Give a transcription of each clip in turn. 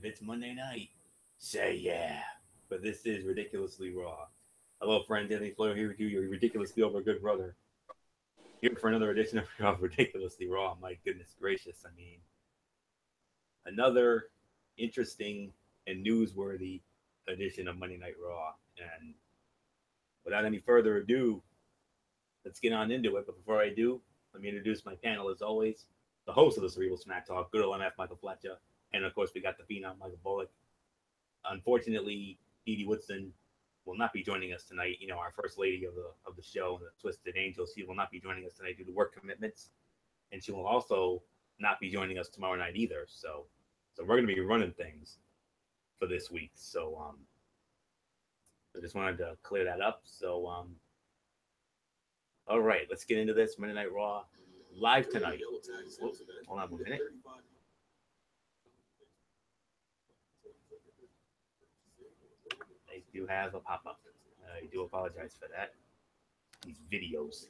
If it's Monday night, say yeah. But this is Ridiculously Raw. Hello, friend. Danny Flair here with you, your ridiculously over good brother. Here for another edition of Ridiculously Raw. My goodness gracious. I mean, another interesting and newsworthy edition of Monday Night Raw. And without any further ado, let's get on into it. But before I do, let me introduce my panel as always. The host of the Cerebral Smack Talk, good old MF Michael Fletcher. And of course, we got the Phenom Michael Bullock. Unfortunately, Dee Dee Woodson will not be joining us tonight. You know, our first lady of the show and the Twisted Angels. She will not be joining us tonight due to work commitments, and she will also not be joining us tomorrow night either. So we're going to be running things for this week. So I just wanted to clear that up. So all right, let's get into this Monday Night Raw live tonight. Whoa, hold on 1 minute. I do have a pop up. I do apologize for that. These videos.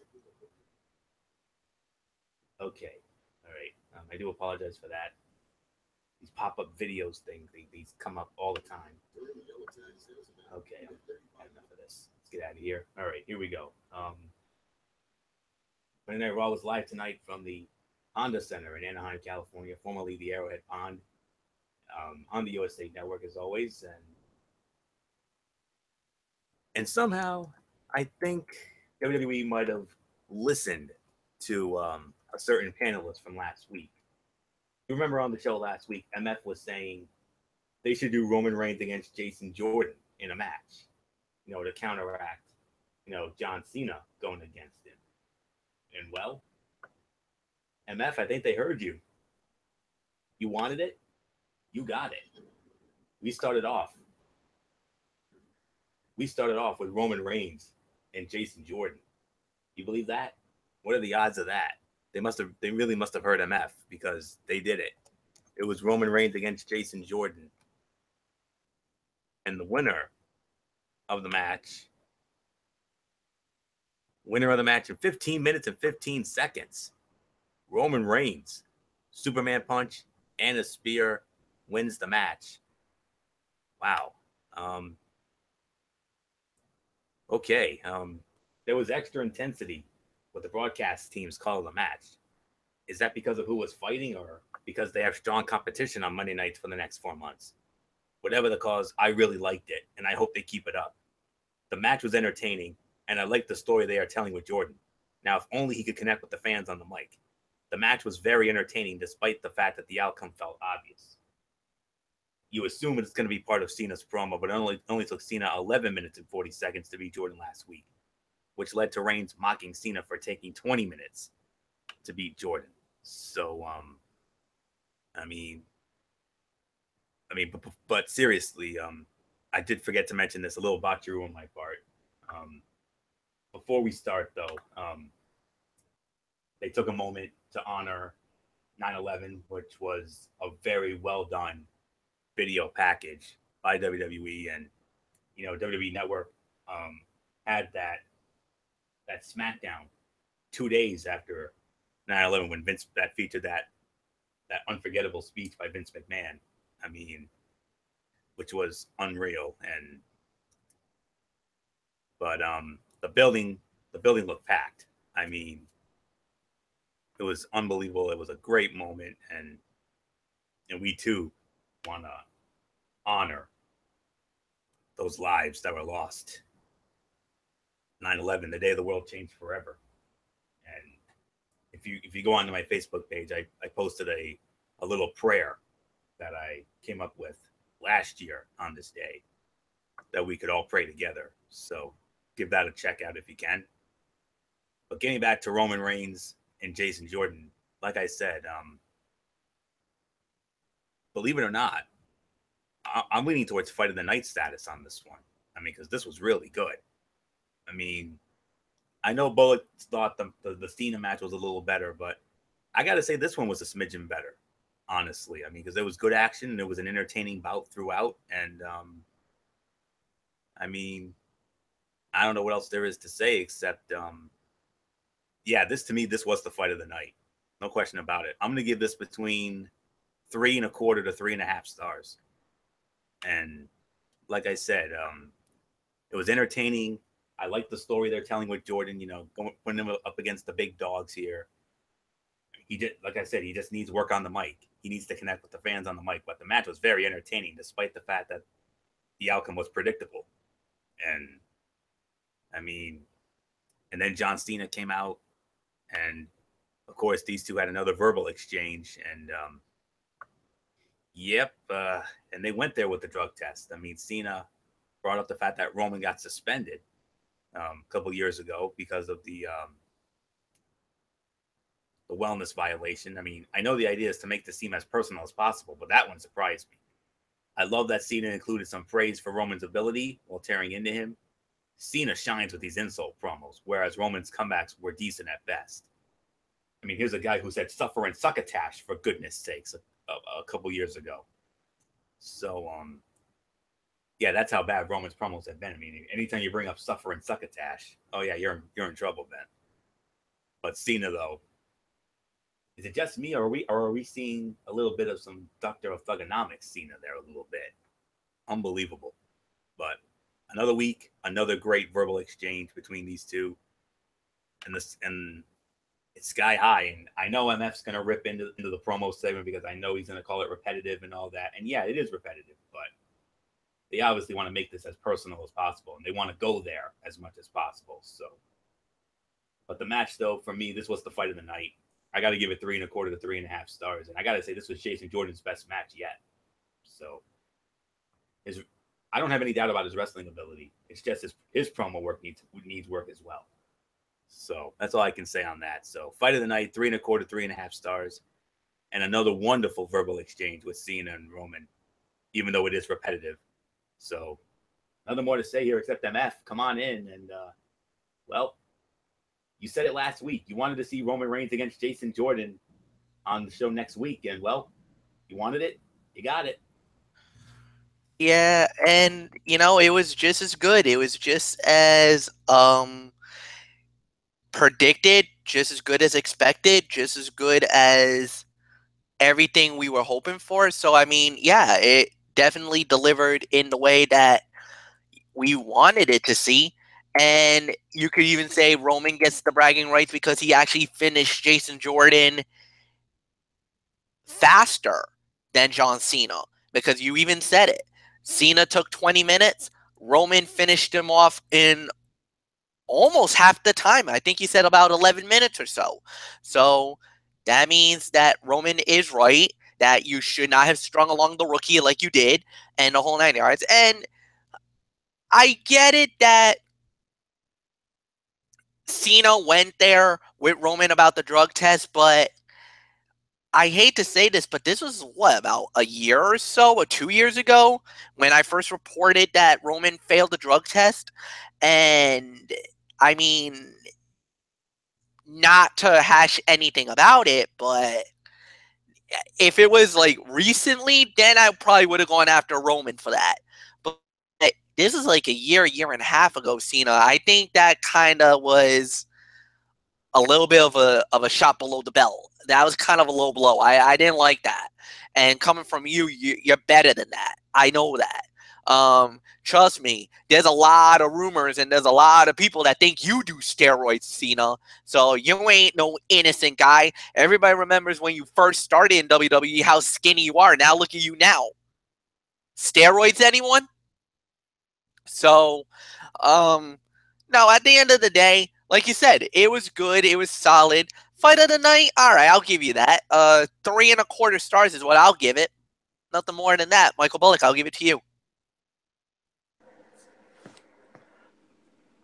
Okay. All right. I do apologize for that. These pop up videos these come up all the time. Okay. I've enough of this. Let's get out of here. All right. Here we go. Monday Night Raw was live tonight from the Honda Center in Anaheim, California, formerly the Arrowhead Pond, on the USA Network as always, and somehow I think WWE might have listened to a certain panelist from last week. You remember on the show last week, MF was saying they should do Roman Reigns against Jason Jordan in a match, you know, to counteract, you know, John Cena going against him. And well, MF, I think they heard you. You wanted it, you got it. We started off. We started off with Roman Reigns and Jason Jordan. You believe that? What are the odds of that? They really must have heard MF because they did it. It was Roman Reigns against Jason Jordan. And the winner of the match in 15 minutes and 15 seconds, Roman Reigns, Superman punch and a spear, wins the match. Wow. Okay. There was extra intensity with the broadcast teams calling the match. Is that because of who was fighting or because they have strong competition on Monday nights for the next 4 months? Whatever the cause, I really liked it, and I hope they keep it up. The match was entertaining, and I liked the story they are telling with Jordan. Now, if only he could connect with the fans on the mic. The match was very entertaining despite the fact that the outcome felt obvious. You assume it's going to be part of Cena's promo, but it only took Cena 11 minutes and 40 seconds to beat Jordan last week, which led to Reigns mocking Cena for taking 20 minutes to beat Jordan. So, I mean, but seriously, I did forget to mention this, a little botchery on my part. Before we start, though, they took a moment to honor 9/11, which was a very well done video package by WWE, and you know WWE Network had that SmackDown 2 days after 9/11 when Vince that featured that unforgettable speech by Vince McMahon. I mean, which was unreal, and but the building looked packed. I mean, it was unbelievable. It was a great moment, and we too want to honor those lives that were lost. 9/11, the day the world changed forever. And if you go onto my Facebook page, I posted a little prayer that I came up with last year on this day that we could all pray together. So give that a check out if you can. But getting back to Roman Reigns and Jason Jordan, like I said, believe it or not, I'm leaning towards fight of the night status on this one. I mean, because this was really good. I mean, I know Bullock thought the Cena match was a little better, but I got to say this one was a smidgen better, honestly. I mean, because there was good action and it was an entertaining bout throughout. And I mean, I don't know what else there is to say except, yeah, this to me, this was the fight of the night. No question about it. I'm going to give this between 3.25 to 3.5 stars. And like I said, it was entertaining. I like the story they're telling with Jordan. Putting him up against the big dogs here. He did, like I said, he just needs work on the mic. He needs to connect with the fans on the mic. But the match was very entertaining, despite the fact that the outcome was predictable. And I mean, and then John Cena came out, and of course, these two had another verbal exchange. And yep, and they went there with the drug test. I mean, Cena brought up the fact that Roman got suspended a couple years ago because of the wellness violation. I mean, I know the idea is to make this seem as personal as possible, but that one surprised me. I love that Cena included some praise for Roman's ability while tearing into him. Cena shines with these insult promos, whereas Roman's comebacks were decent at best. I mean, here's a guy who said "suffer and succotash" for goodness sakes a couple years ago. So, yeah, that's how bad Roman's promos have been. I mean, anytime you bring up "suffer and succotash," oh yeah, you're in trouble then. But Cena, though, is it just me, or are we seeing a little bit of some Doctor of Thugonomics Cena there a little bit? Unbelievable. But another week, another great verbal exchange between these two, and it's sky high. And I know MF's gonna rip into the promo segment because I know he's gonna call it repetitive and all that. And yeah, it is repetitive, but they obviously want to make this as personal as possible, and they want to go there as much as possible. So, but the match, though, for me, this was the fight of the night. I got to give it 3.25 to 3.5 stars, and I got to say this was Jason Jordan's best match yet. So, I don't have any doubt about his wrestling ability. It's just his promo work needs work as well. So that's all I can say on that. So, fight of the night, 3.25 to 3.5 stars, and another wonderful verbal exchange with Cena and Roman, even though it is repetitive. So, nothing more to say here except MF. Come on in, and well, you said it last week. You wanted to see Roman Reigns against Jason Jordan on the show next week, and well, you wanted it, you got it. Yeah, and it was just as good. It was just as predicted, just as good as expected, just as good as everything we were hoping for. So I mean, yeah, it definitely delivered in the way that we wanted it to see. And you could even say Roman gets the bragging rights because he actually finished Jason Jordan faster than John Cena. Because you even said it. Cena took 20 minutes. Roman finished him off in almost half the time. I think he said about 11 minutes or so. So that means that Roman is right, that you should not have strung along the rookie like you did, and the whole 9 yards. And I get it that Cena went there with Roman about the drug test, but I hate to say this, but this was about a year or so, or 2 years ago, when I first reported that Roman failed the drug test. And I mean, not to hash anything about it, but if it was like recently, then I probably would have gone after Roman for that. But this is like a year and a half ago, Cena. I think that kind of was a little bit of a shot below the belt. That was kind of a low blow. I didn't like that. And coming from you're better than that. I know that. Trust me, there's a lot of rumors and there's a lot of people that think you do steroids, Cena. So you ain't no innocent guy. Everybody remembers when you first started in WWE how skinny you are. Now look at you now. Steroids, anyone? So, no, at the end of the day, like you said, it was good. It was solid. Fight of the night, all right, I'll give you that. 3.25 stars is what I'll give it. Nothing more than that. Michael Bullock, I'll give it to you.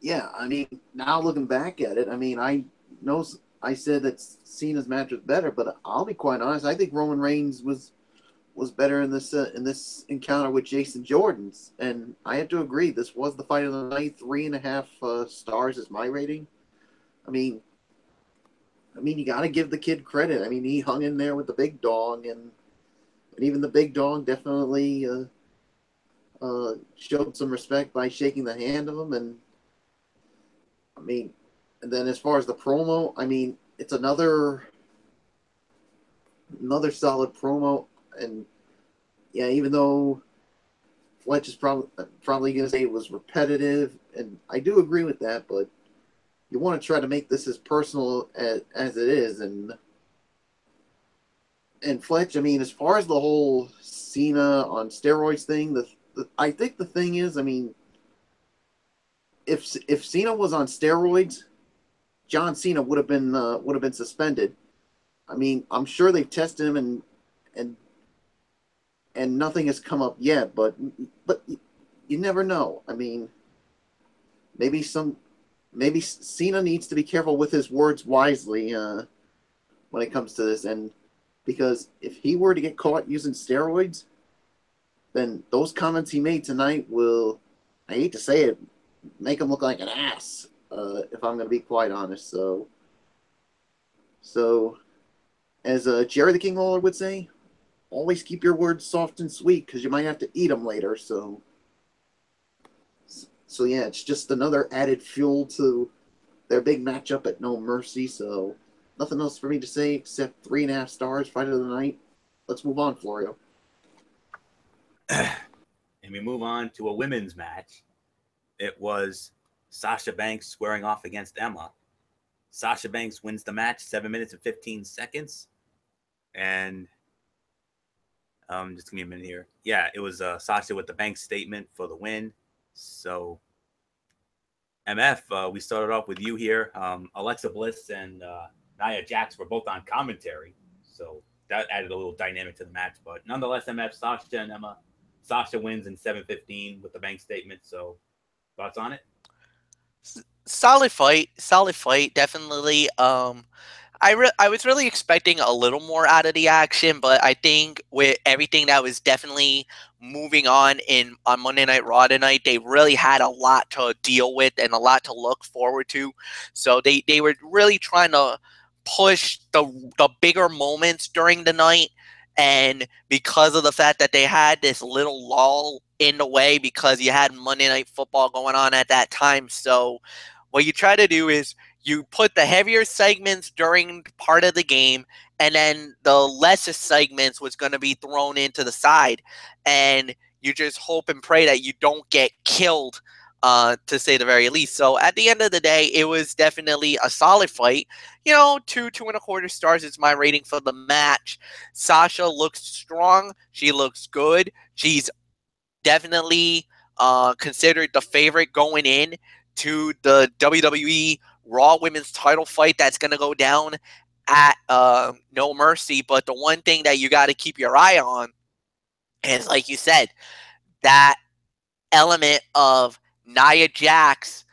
Yeah, I mean, now looking back at it, I mean, I know I said that Cena's match was better, but I'll be quite honest. I think Roman Reigns was better in this encounter with Jason Jordan's, and I have to agree. This was the fight of the night. 3.5 stars is my rating. I mean, you got to give the kid credit. I mean, he hung in there with the big dog, and even the big dog definitely showed some respect by shaking the hand of him. And I mean, and then as far as the promo, I mean, it's another solid promo. And yeah, even though Fletch is probably going to say it was repetitive, and I do agree with that. But you want to try to make this as personal as it is, and Fletch. I mean, as far as the whole Cena on steroids thing, I think the thing is, I mean, if Cena was on steroids, John Cena would have been suspended. I mean, I'm sure they've tested him and nothing has come up yet, but you never know. I mean, maybe Cena needs to be careful with his words wisely when it comes to this, and because if he were to get caught using steroids, then those comments he made tonight will, I hate to say it, make him look like an ass. If I'm going to be quite honest, so as Jerry the King Lawler would say, always keep your words soft and sweet because you might have to eat them later. So yeah, it's just another added fuel to their big matchup at No Mercy. So nothing else for me to say except 3.5 stars, fight of the night. Let's move on, Florio. And we move on to a women's match. It was Sasha Banks squaring off against Emma. Sasha Banks wins the match 7 minutes and 15 seconds. And just give me a minute here. Yeah, it was Sasha with the Banks statement for the win. So, MF, we started off with you here. Alexa Bliss and Nia Jax were both on commentary. So that added a little dynamic to the match. But nonetheless, MF, Sasha and Emma. Sasha wins in 7:15 with the Banks statement. So, thoughts on it? Solid fight, definitely. I was really expecting a little more out of the action, but I think with everything that was definitely moving on Monday Night Raw tonight, they really had a lot to deal with and a lot to look forward to. So they were really trying to push the bigger moments during the night, and because of the fact that they had this little lull in the way because you had Monday Night Football going on at that time. So what you try to do is you put the heavier segments during part of the game, and then the lesser segments was going to be thrown into the side. And you just hope and pray that you don't get killed, to say the very least. So at the end of the day, it was definitely a solid fight. 2.25 stars is my rating for the match. Sasha looks strong. She looks good. She's definitely considered the favorite going in to the WWE Raw Women's title fight that's going to go down at No Mercy. But the one thing that you got to keep your eye on is, like you said, that element of Nia Jax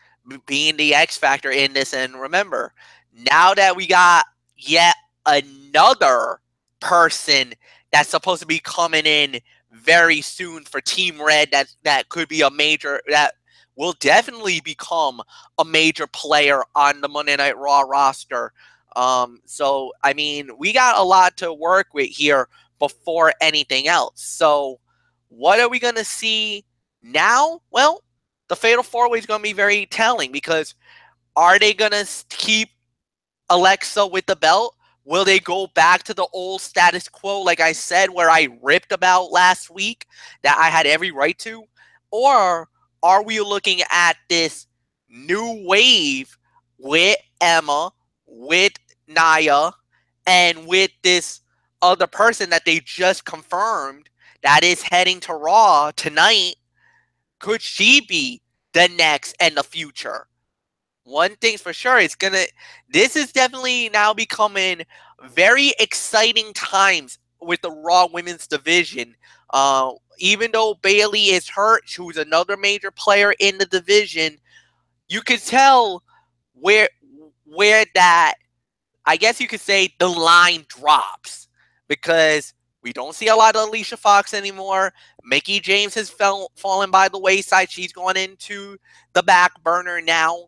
being the X factor in this. And remember, now that we got yet another person that's supposed to be coming in very soon for Team Red, that could be a major, that will definitely become a major player on the Monday Night Raw roster. So, I mean, we got a lot to work with here before anything else. So, what are we going to see now? Well, the Fatal 4-Way is going to be very telling, because are they going to keep Alexa with the belt? Will they go back to the old status quo, like I said, where I ripped about last week, that I had every right to? Or are we looking at this new wave with Emma, with Nia, and with this other person that they just confirmed that is heading to Raw tonight? Could she be the next and the future? One thing's for sure, this is definitely now becoming very exciting times with the Raw Women's division. Even though Bayley is hurt, who's another major player in the division, you could tell where that, I guess you could say, the line drops, because we don't see a lot of Alicia Fox anymore. Mickie James has fallen by the wayside. She's gone into the back burner now.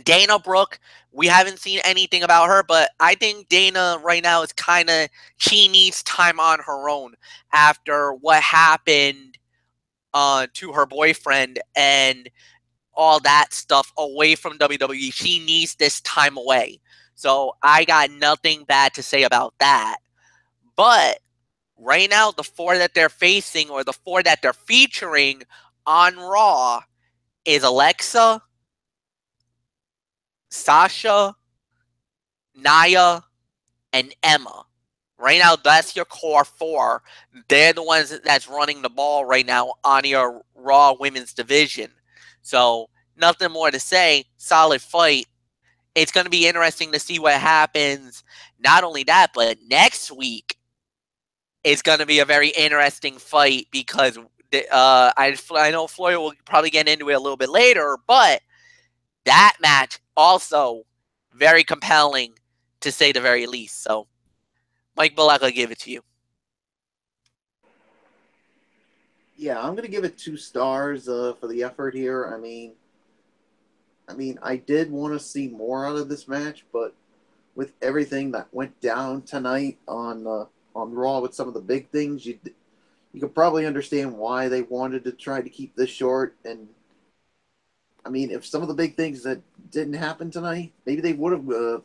Dana Brooke, we haven't seen anything about her, but I think Dana right now is she needs time on her own after what happened to her boyfriend and all that stuff away from WWE. She needs this time away. So I got nothing bad to say about that. But right now, the 4 that they're facing or the 4 that they're featuring on Raw is Alexa, Sasha, Nia, and Emma. Right now, that's your core 4. They're the ones that's running the ball right now on your Raw Women's division. So, nothing more to say. Solid fight. It's going to be interesting to see what happens. Not only that, but next week is going to be a very interesting fight because I know Floyd will probably get into it a little bit later, but that match also very compelling to say the very least. So, Mike Bullock, I'll give it to you. Yeah, I'm gonna give it 2 stars for the effort here. I did want to see more out of this match, but with everything that went down tonight on Raw with some of the big things, you could probably understand why they wanted to try to keep this short. And I mean, if some of the big things that didn't happen tonight, maybe they would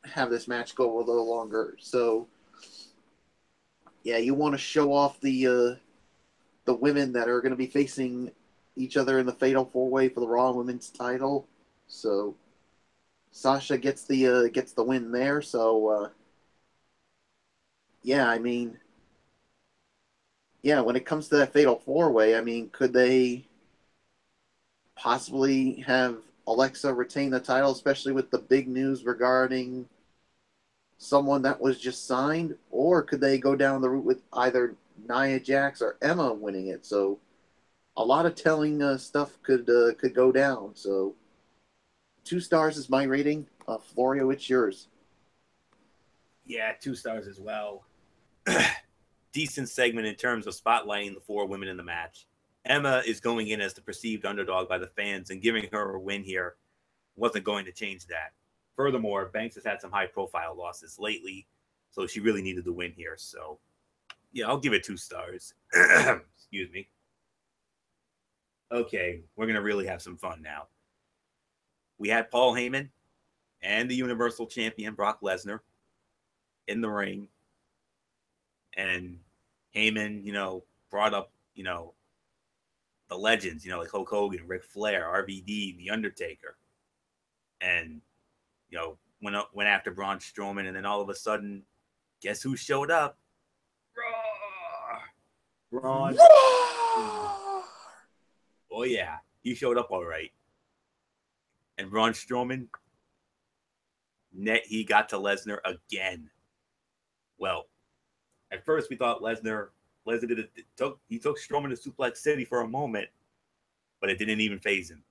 have this match go a little longer. So yeah, you want to show off the women that are going to be facing each other in the Fatal 4-Way for the Raw Women's title. So Sasha gets the win there. So yeah, I mean, yeah, when it comes to that Fatal 4-Way, I mean, could they possibly have Alexa retain the title, especially with the big news regarding someone that was just signed, or could they go down the route with either Nia Jax or Emma winning it? So a lot of telling stuff could go down. So 2 stars is my rating. Florio, it's yours. Yeah, 2 stars as well. Decent segment in terms of spotlighting the 4 women in the match. Emma is going in as the perceived underdog by the fans, and giving her a win here wasn't going to change that. Furthermore, Banks has had some high-profile losses lately, so she really needed the win here. So, yeah, I'll give it 2 stars. Excuse me. Okay, we're going to really have some fun now. We had Paul Heyman and the Universal Champion Brock Lesnar in the ring. And Heyman, brought up, the legends, like Hulk Hogan, Ric Flair, RVD, The Undertaker. And, went after Braun Strowman. And then all of a sudden, guess who showed up? Braun. Oh, yeah. He showed up all right. And Braun Strowman, he got to Lesnar again. Well, at first we thought Lesnar took Strowman to Suplex City for a moment, but it didn't even faze him.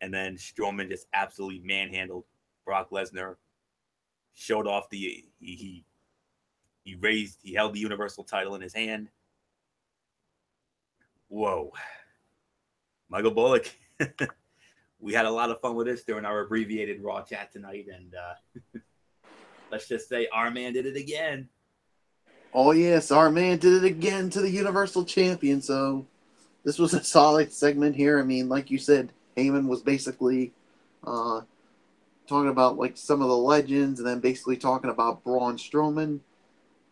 And then Strowman just absolutely manhandled Brock Lesnar, showed off he held the Universal title in his hand. Whoa. Michael Bullock. We had a lot of fun with this during our abbreviated Raw chat tonight, and let's just say our man did it again. Oh yes, our man did it again to the Universal Champion. So this was a solid segment here. I mean, like you said, Heyman was basically talking about like some of the legends, and then basically talking about Braun Strowman,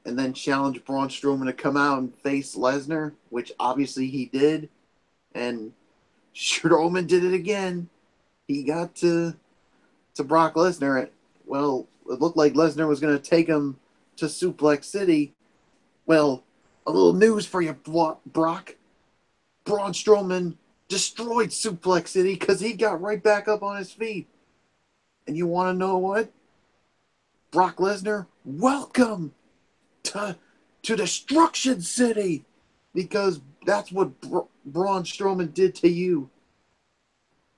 and then challenged Braun Strowman to come out and face Lesnar, which obviously he did, and Strowman did it again. He got to Brock Lesnar. Well, it looked like Lesnar was going to take him to Suplex City. Well, a little news for you, Brock. Braun Strowman destroyed Suplex City because he got right back up on his feet. And you want to know what? Brock Lesnar, welcome to Destruction City, because that's what Braun Strowman did to you.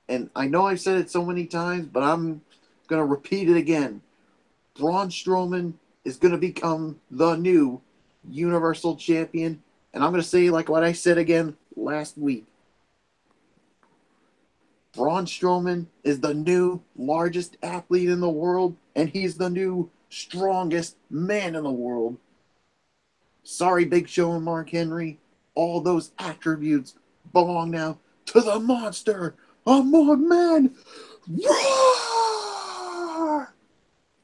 And I know I've said it so many times, but I'm going to repeat it again. Braun Strowman is going to become the new Universal Champion. And I'm going to say like what I said again last week. Braun Strowman is the new largest athlete in the world, and he's the new strongest man in the world. Sorry, Big Show and Mark Henry. All those attributes belong now to the monster among men. Roar!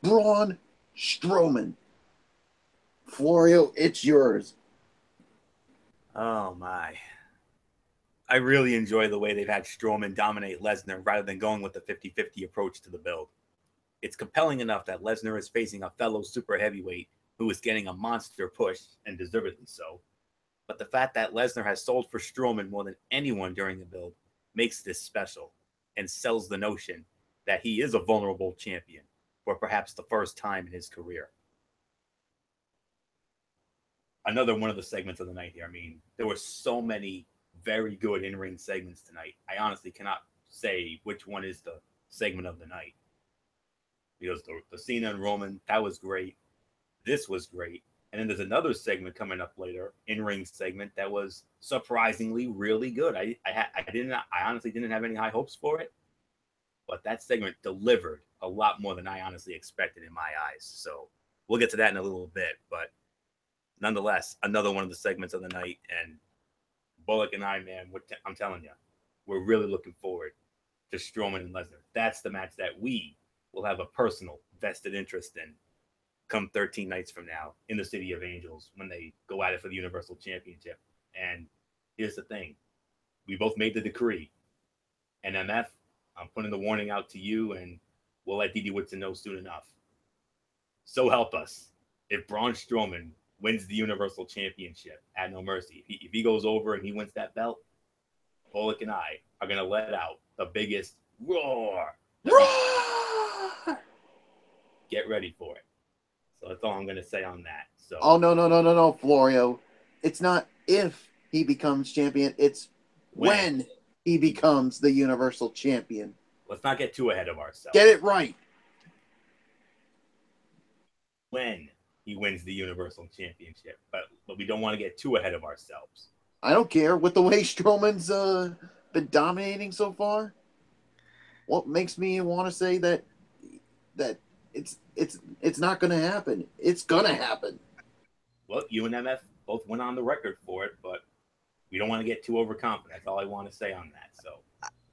Braun Strowman. Florio, it's yours. Oh my. I really enjoy the way they've had Strowman dominate Lesnar rather than going with the 50-50 approach to the build. It's compelling enough that Lesnar is facing a fellow super heavyweight who is getting a monster push, and deservedly so. But the fact that Lesnar has sold for Strowman more than anyone during the build makes this special and sells the notion that he is a vulnerable champion for perhaps the first time in his career. Another one of the segments of the night here. I mean, there were so many very good in-ring segments tonight. I honestly cannot say which one is the segment of the night. Because the Cena and Roman, that was great. This was great. And then there's another segment coming up later, in-ring segment, that was surprisingly really good. I honestly didn't have any high hopes for it, but that segment delivered a lot more than I honestly expected in my eyes. So we'll get to that in a little bit, but nonetheless, another one of the segments of the night. And Bullock and I, man, I'm telling you, we're really looking forward to Strowman and Lesnar. That's the match that we will have a personal vested interest in come 13 nights from now in the City of Angels when they go at it for the Universal Championship. And here's the thing. We both made the decree. And MF, I'm putting the warning out to you, and we'll let Didi Whitson know soon enough. So help us. If Braun Strowman wins the Universal Championship at No Mercy, if he goes over and he wins that belt, Bullock and I are going to let out the biggest roar. Roar! Get ready for it. So that's all I'm going to say on that. So. Oh, no, Florio. It's not if he becomes champion. It's when he becomes the Universal Champion. Let's not get too ahead of ourselves. Get it right. When he wins the Universal Championship. But we don't want to get too ahead of ourselves. I don't care. With the way Strowman's been dominating so far, what makes me want to say that it's not going to happen. It's going to happen. Well, you and MF both went on the record for it, but we don't want to get too overconfident. That's all I want to say on that. So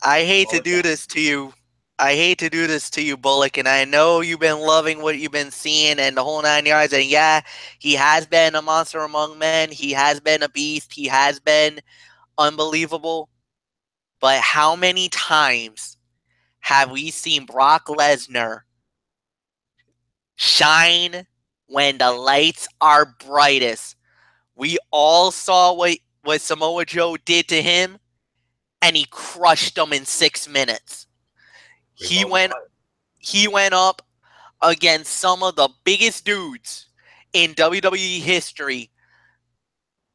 I hate to do this to you. I hate to do this to you, Bullock, and I know you've been loving what you've been seeing and the whole 9 yards. And yeah, he has been a monster among men. He has been a beast. He has been unbelievable. But how many times have we seen Brock Lesnar shine when the lights are brightest? We all saw what Samoa Joe did to him, and he crushed him in 6 minutes. He went up against some of the biggest dudes in WWE history,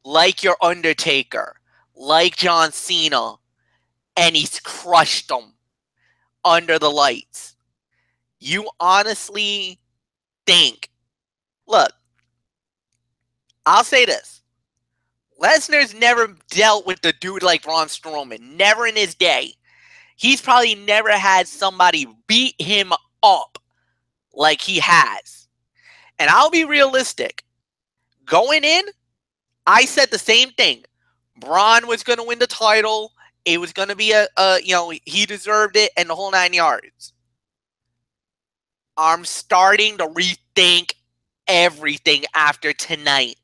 like your Undertaker, like John Cena, and he's crushed them under the lights. You honestly think, look, I'll say this. Lesnar's never dealt with the dude like Braun Strowman. Never in his day. He's probably never had somebody beat him up like he has. And I'll be realistic. Going in, I said the same thing. Braun was going to win the title. It was going to be he deserved it and the whole 9 yards. I'm starting to rethink everything after tonight.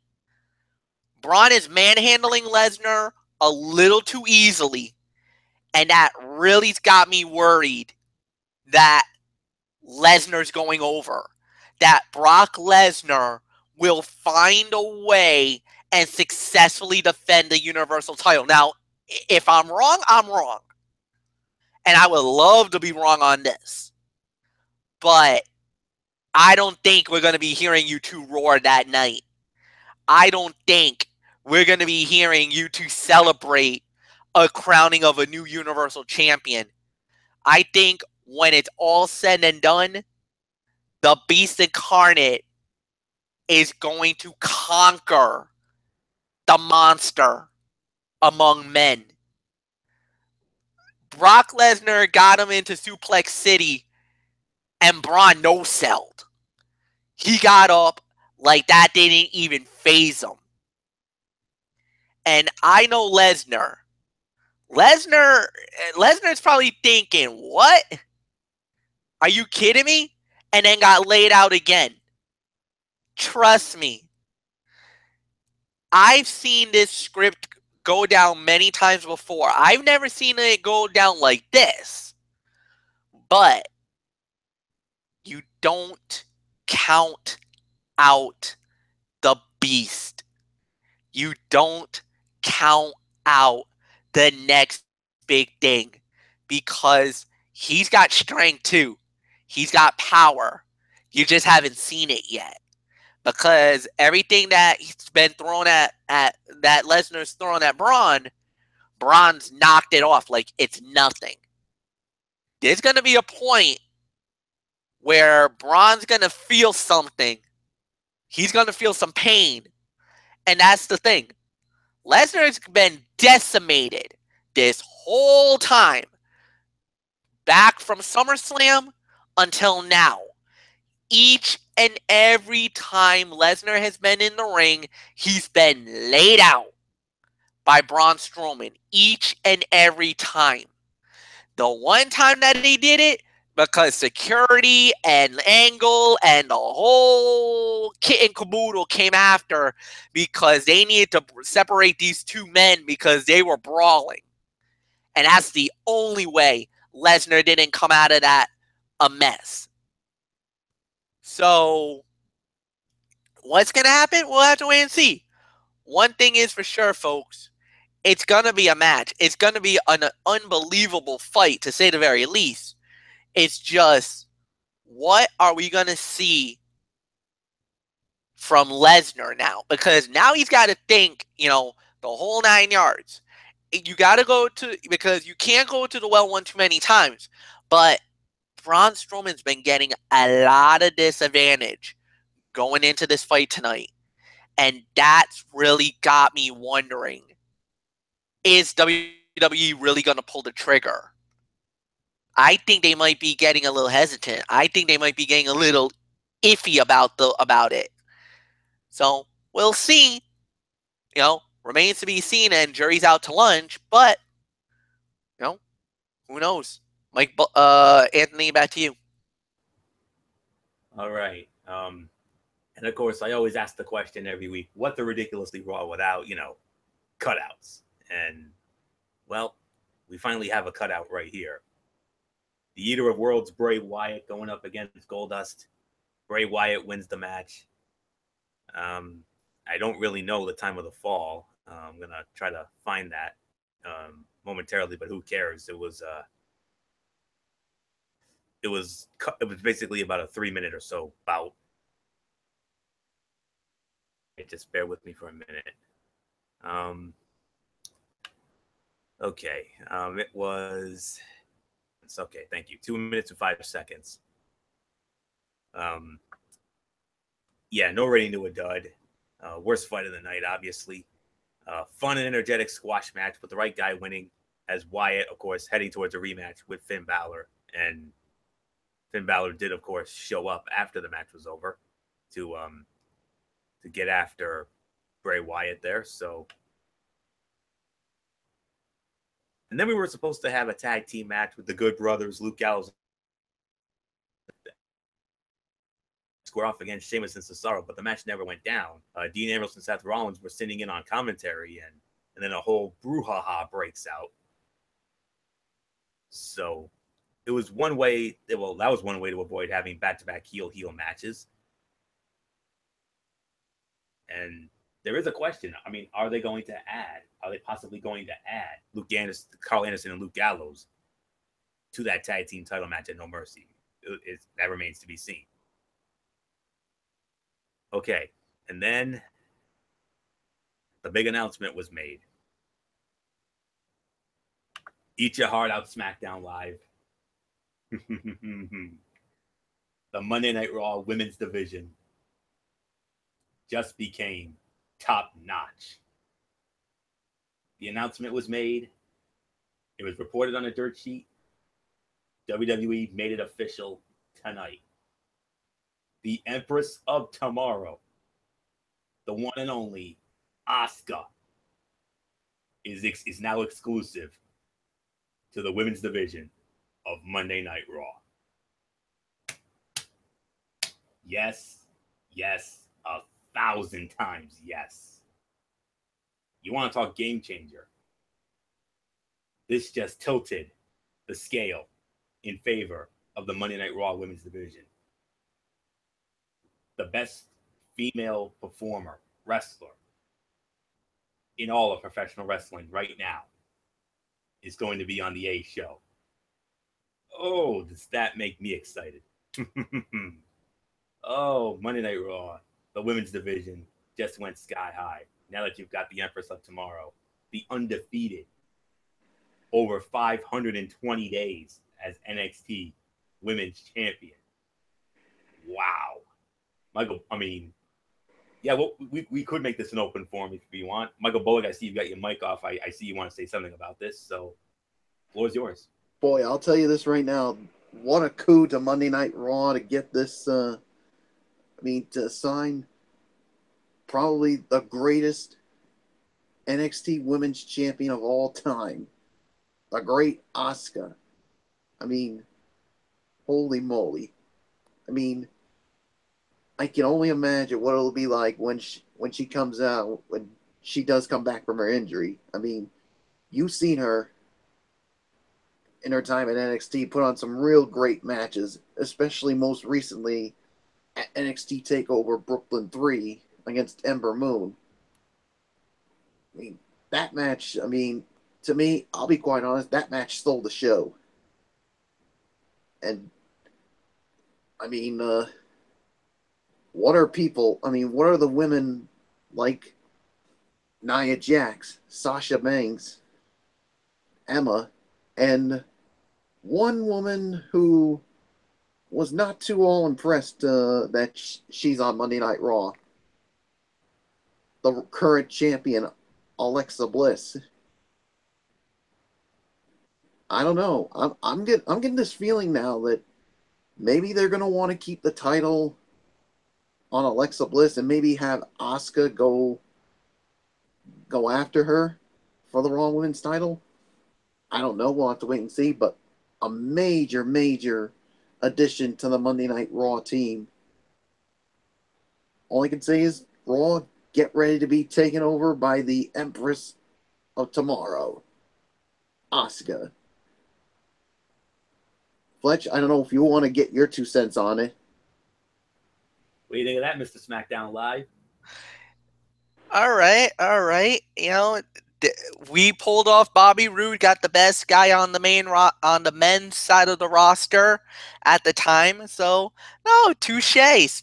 Braun is manhandling Lesnar a little too easily. And that really's got me worried that Lesnar's going over. That Brock Lesnar will find a way and successfully defend the Universal title. Now, if I'm wrong, I'm wrong. And I would love to be wrong on this. But I don't think we're going to be hearing you two roar that night. I don't think we're going to be hearing you two celebrate a crowning of a new Universal Champion. I think when it's all said and done, the Beast Incarnate is going to conquer the monster among men. Brock Lesnar got him into Suplex City, and Braun no-selled. He got up like that didn't even faze him. And I know Lesnar. Lesnar's probably thinking, what? Are you kidding me? And then got laid out again. Trust me. I've seen this script go down many times before. I've never seen it go down like this. But you don't count out the beast. You don't count out the next big thing because he's got strength too. He's got power. You just haven't seen it yet. Because everything that he's been thrown at that Lesnar's thrown at Braun's knocked it off like it's nothing. There's going to be a point where Braun's going to feel something. He's going to feel some pain. And that's the thing. Lesnar's been decimated this whole time. Back from SummerSlam until now. Each and every time Lesnar has been in the ring, he's been laid out by Braun Strowman. Each and every time. The one time that he did it, because security and Angle and the whole kit and caboodle came after because they needed to separate these two men because they were brawling. And that's the only way Lesnar didn't come out of that a mess. So, what's going to happen? We'll have to wait and see. One thing is for sure, folks. It's going to be a match. It's going to be an unbelievable fight, to say the very least. It's just, what are we going to see from Lesnar now? Because now he's got to think, the whole 9 yards. You got to go to, because you can't go to the well one too many times. But Braun Strowman's been getting a lot of disadvantage going into this fight tonight. And that's really got me wondering, is WWE really going to pull the trigger? I think they might be getting a little hesitant. I think they might be getting a little iffy about it. So we'll see. Remains to be seen, and jury's out to lunch. But who knows? Mike, Anthony, back to you. All right. And of course, I always ask the question every week: what's the Ridiculously Raw without cutouts? And well, we finally have a cutout right here. The Eater of Worlds, Bray Wyatt, going up against Goldust. Bray Wyatt wins the match. I don't really know the time of the fall. I'm going to try to find that momentarily, but who cares? It was basically about a 3-minute or so bout. Just bear with me for a minute. Okay. It's okay. Thank you. 2 minutes and 5 seconds. Yeah, no rating to a dud. Worst fight of the night, obviously. Fun and energetic squash match with the right guy winning, as Wyatt, of course, heading towards a rematch with Finn Balor. And Finn Balor did, of course, show up after the match was over to get after Bray Wyatt there. So, and then we were supposed to have a tag team match with the Good Brothers, Luke Gallows, square off against Sheamus and Cesaro, but the match never went down. Dean Ambrose and Seth Rollins were sitting in on commentary, and then a whole brouhaha breaks out. So it was one way. Well, that was one way to avoid having back-to-back heel matches. And there is a question. I mean, are they going to add? Are they possibly going to add Carl Anderson and Luke Gallows to that tag team title match at No Mercy? That remains to be seen. Okay, and then the big announcement was made. Eat your heart out, SmackDown Live. The Monday Night Raw Women's Division just became top notch. The announcement was made. It was reported on a dirt sheet. WWE made it official tonight. The Empress of Tomorrow, the one and only Asuka, is now exclusive to the women's division of Monday Night Raw. Yes, 1,000 times yes. You want to talk game changer? This just tilted the scale in favor of the Monday Night Raw Women's Division. The best female performer, wrestler in all of professional wrestling right now is going to be on the A show. Oh, does that make me excited? Oh, Monday Night Raw, the women's division just went sky high. Now that you've got the Empress of Tomorrow, the undefeated, over 520 days as NXT Women's Champion. Wow. Michael, I mean, yeah, well, we could make this an open forum if you want. Michael Bullock, I see you've got your mic off. I see you want to say something about this, so floor is yours. Boy, I'll tell you this right now. What a coup to Monday Night Raw to get this, to sign probably the greatest NXT Women's Champion of all time. The great Asuka. I mean, holy moly. I mean, I can only imagine what it'll be like when she comes out, when she does come back from her injury. I mean, you've seen her in her time at NXT put on some real great matches, especially most recently at NXT TakeOver Brooklyn 3 against Ember Moon. I mean, that match, I mean, to me, I'll be quite honest, that match stole the show. And, I mean, what are the women like Nia Jax, Sasha Banks, Emma, and one woman who was not too all impressed that she's on Monday Night Raw, the current champion, Alexa Bliss. I don't know. I'm getting this feeling now that maybe they're going to want to keep the title on Alexa Bliss and maybe have Asuka go after her for the Raw Women's title. I don't know. We'll have to wait and see. But a major, major addition to the Monday Night Raw team. All I can say is, Raw, get ready to be taken over by the Empress of Tomorrow, Asuka. Fletch, I don't know if you want to get your 2 cents on it. What do you think of that, Mr. SmackDown Live? All right. You know, we pulled off Bobby Roode, got the best guy on the men's side of the roster at the time. So, no, touche.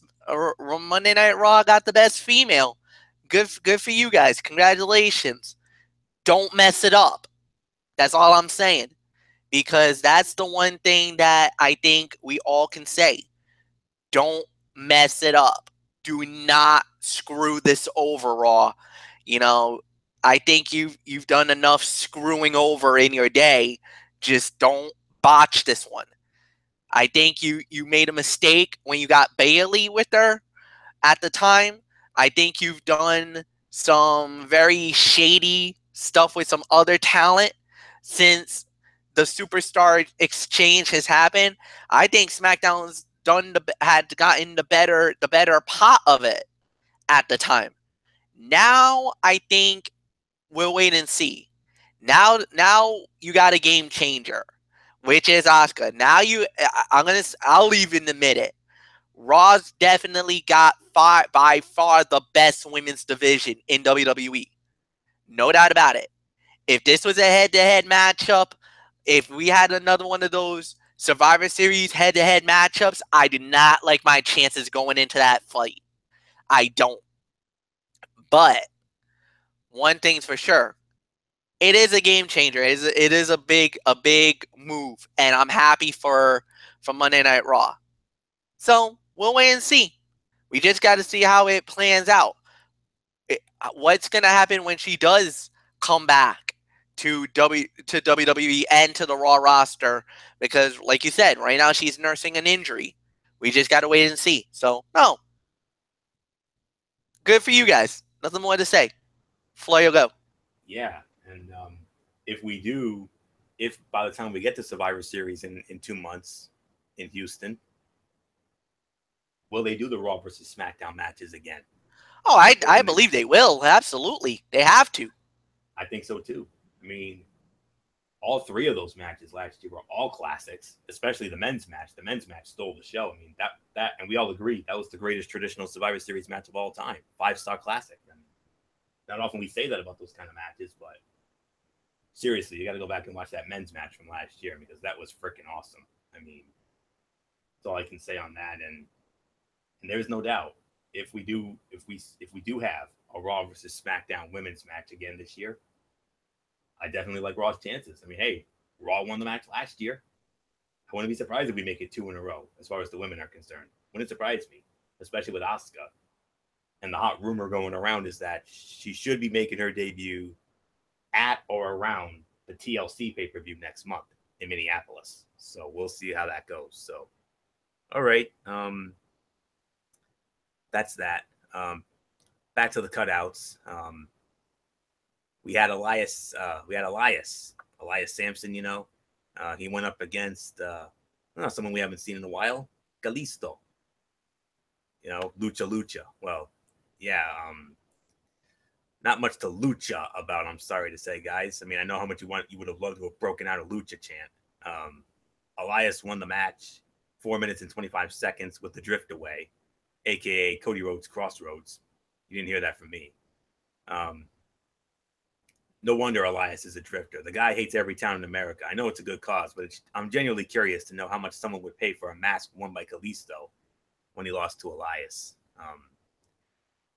Monday Night Raw got the best female. Good for you guys. Congratulations. Don't mess it up. That's all I'm saying. Because that's the one thing that I think we all can say. Don't mess it up. Do not screw this over, Raw. You know, I think you've done enough screwing over in your day. Just don't botch this one. I think you made a mistake when you got Bayley with her at the time. I think you've done some very shady stuff with some other talent since the superstar exchange has happened. I think SmackDown's had gotten the better pot of it at the time. Now I think we'll wait and see. Now you got a game changer, which is Asuka. Now I'll even admit it. Raw's definitely got by far the best women's division in WWE. No doubt about it. If this was a head-to-head matchup, if we had another one of those Survivor Series head-to-head matchups, I do not like my chances going into that fight. I don't. But one thing's for sure. It is a game changer. It is a big move, and I'm happy for Monday Night Raw. So we'll wait and see. We just got to see how it plans out. What's gonna happen when she does come back to WWE and to the Raw roster? Because, like you said, right now she's nursing an injury. We just got to wait and see. So no, good for you guys. Nothing more to say. Floor, you go. Yeah, and if by the time we get to Survivor Series in 2 months in Houston, will they do the Raw versus SmackDown matches again? Oh, I believe they will. Absolutely. They have to. I think so too. I mean, all three of those matches last year were all classics, especially the men's match. The men's match stole the show. I mean, and we all agree that was the greatest traditional Survivor Series match of all time. 5-star classic. I mean, not often we say that about those kind of matches, but seriously, you got to go back and watch that men's match from last year because that was freaking awesome. I mean, that's all I can say on that. And there's no doubt if we do have a Raw versus SmackDown women's match again this year, I definitely like Raw's chances. I mean, hey, Raw won the match last year. I wouldn't be surprised if we make it 2 in a row as far as the women are concerned. Wouldn't surprise me, especially with Asuka. And the hot rumor going around is that she should be making her debut at or around the TLC pay-per-view next month in Minneapolis. So we'll see how that goes. So, all right. That's that. Back to the cutouts. We had Elias Sampson, you know. He went up against someone we haven't seen in a while, Kalisto. You know, Lucha. Well, yeah, not much to lucha about, I'm sorry to say, guys. I mean, I know how much you would have loved to have broken out a lucha chant. Elias won the match 4 minutes and 25 seconds with the drift away, aka Cody Rhodes Crossroads. You didn't hear that from me. No wonder Elias is a drifter. The guy hates every town in America. I know it's a good cause, but I'm genuinely curious to know how much someone would pay for a mask won by Kalisto when he lost to Elias.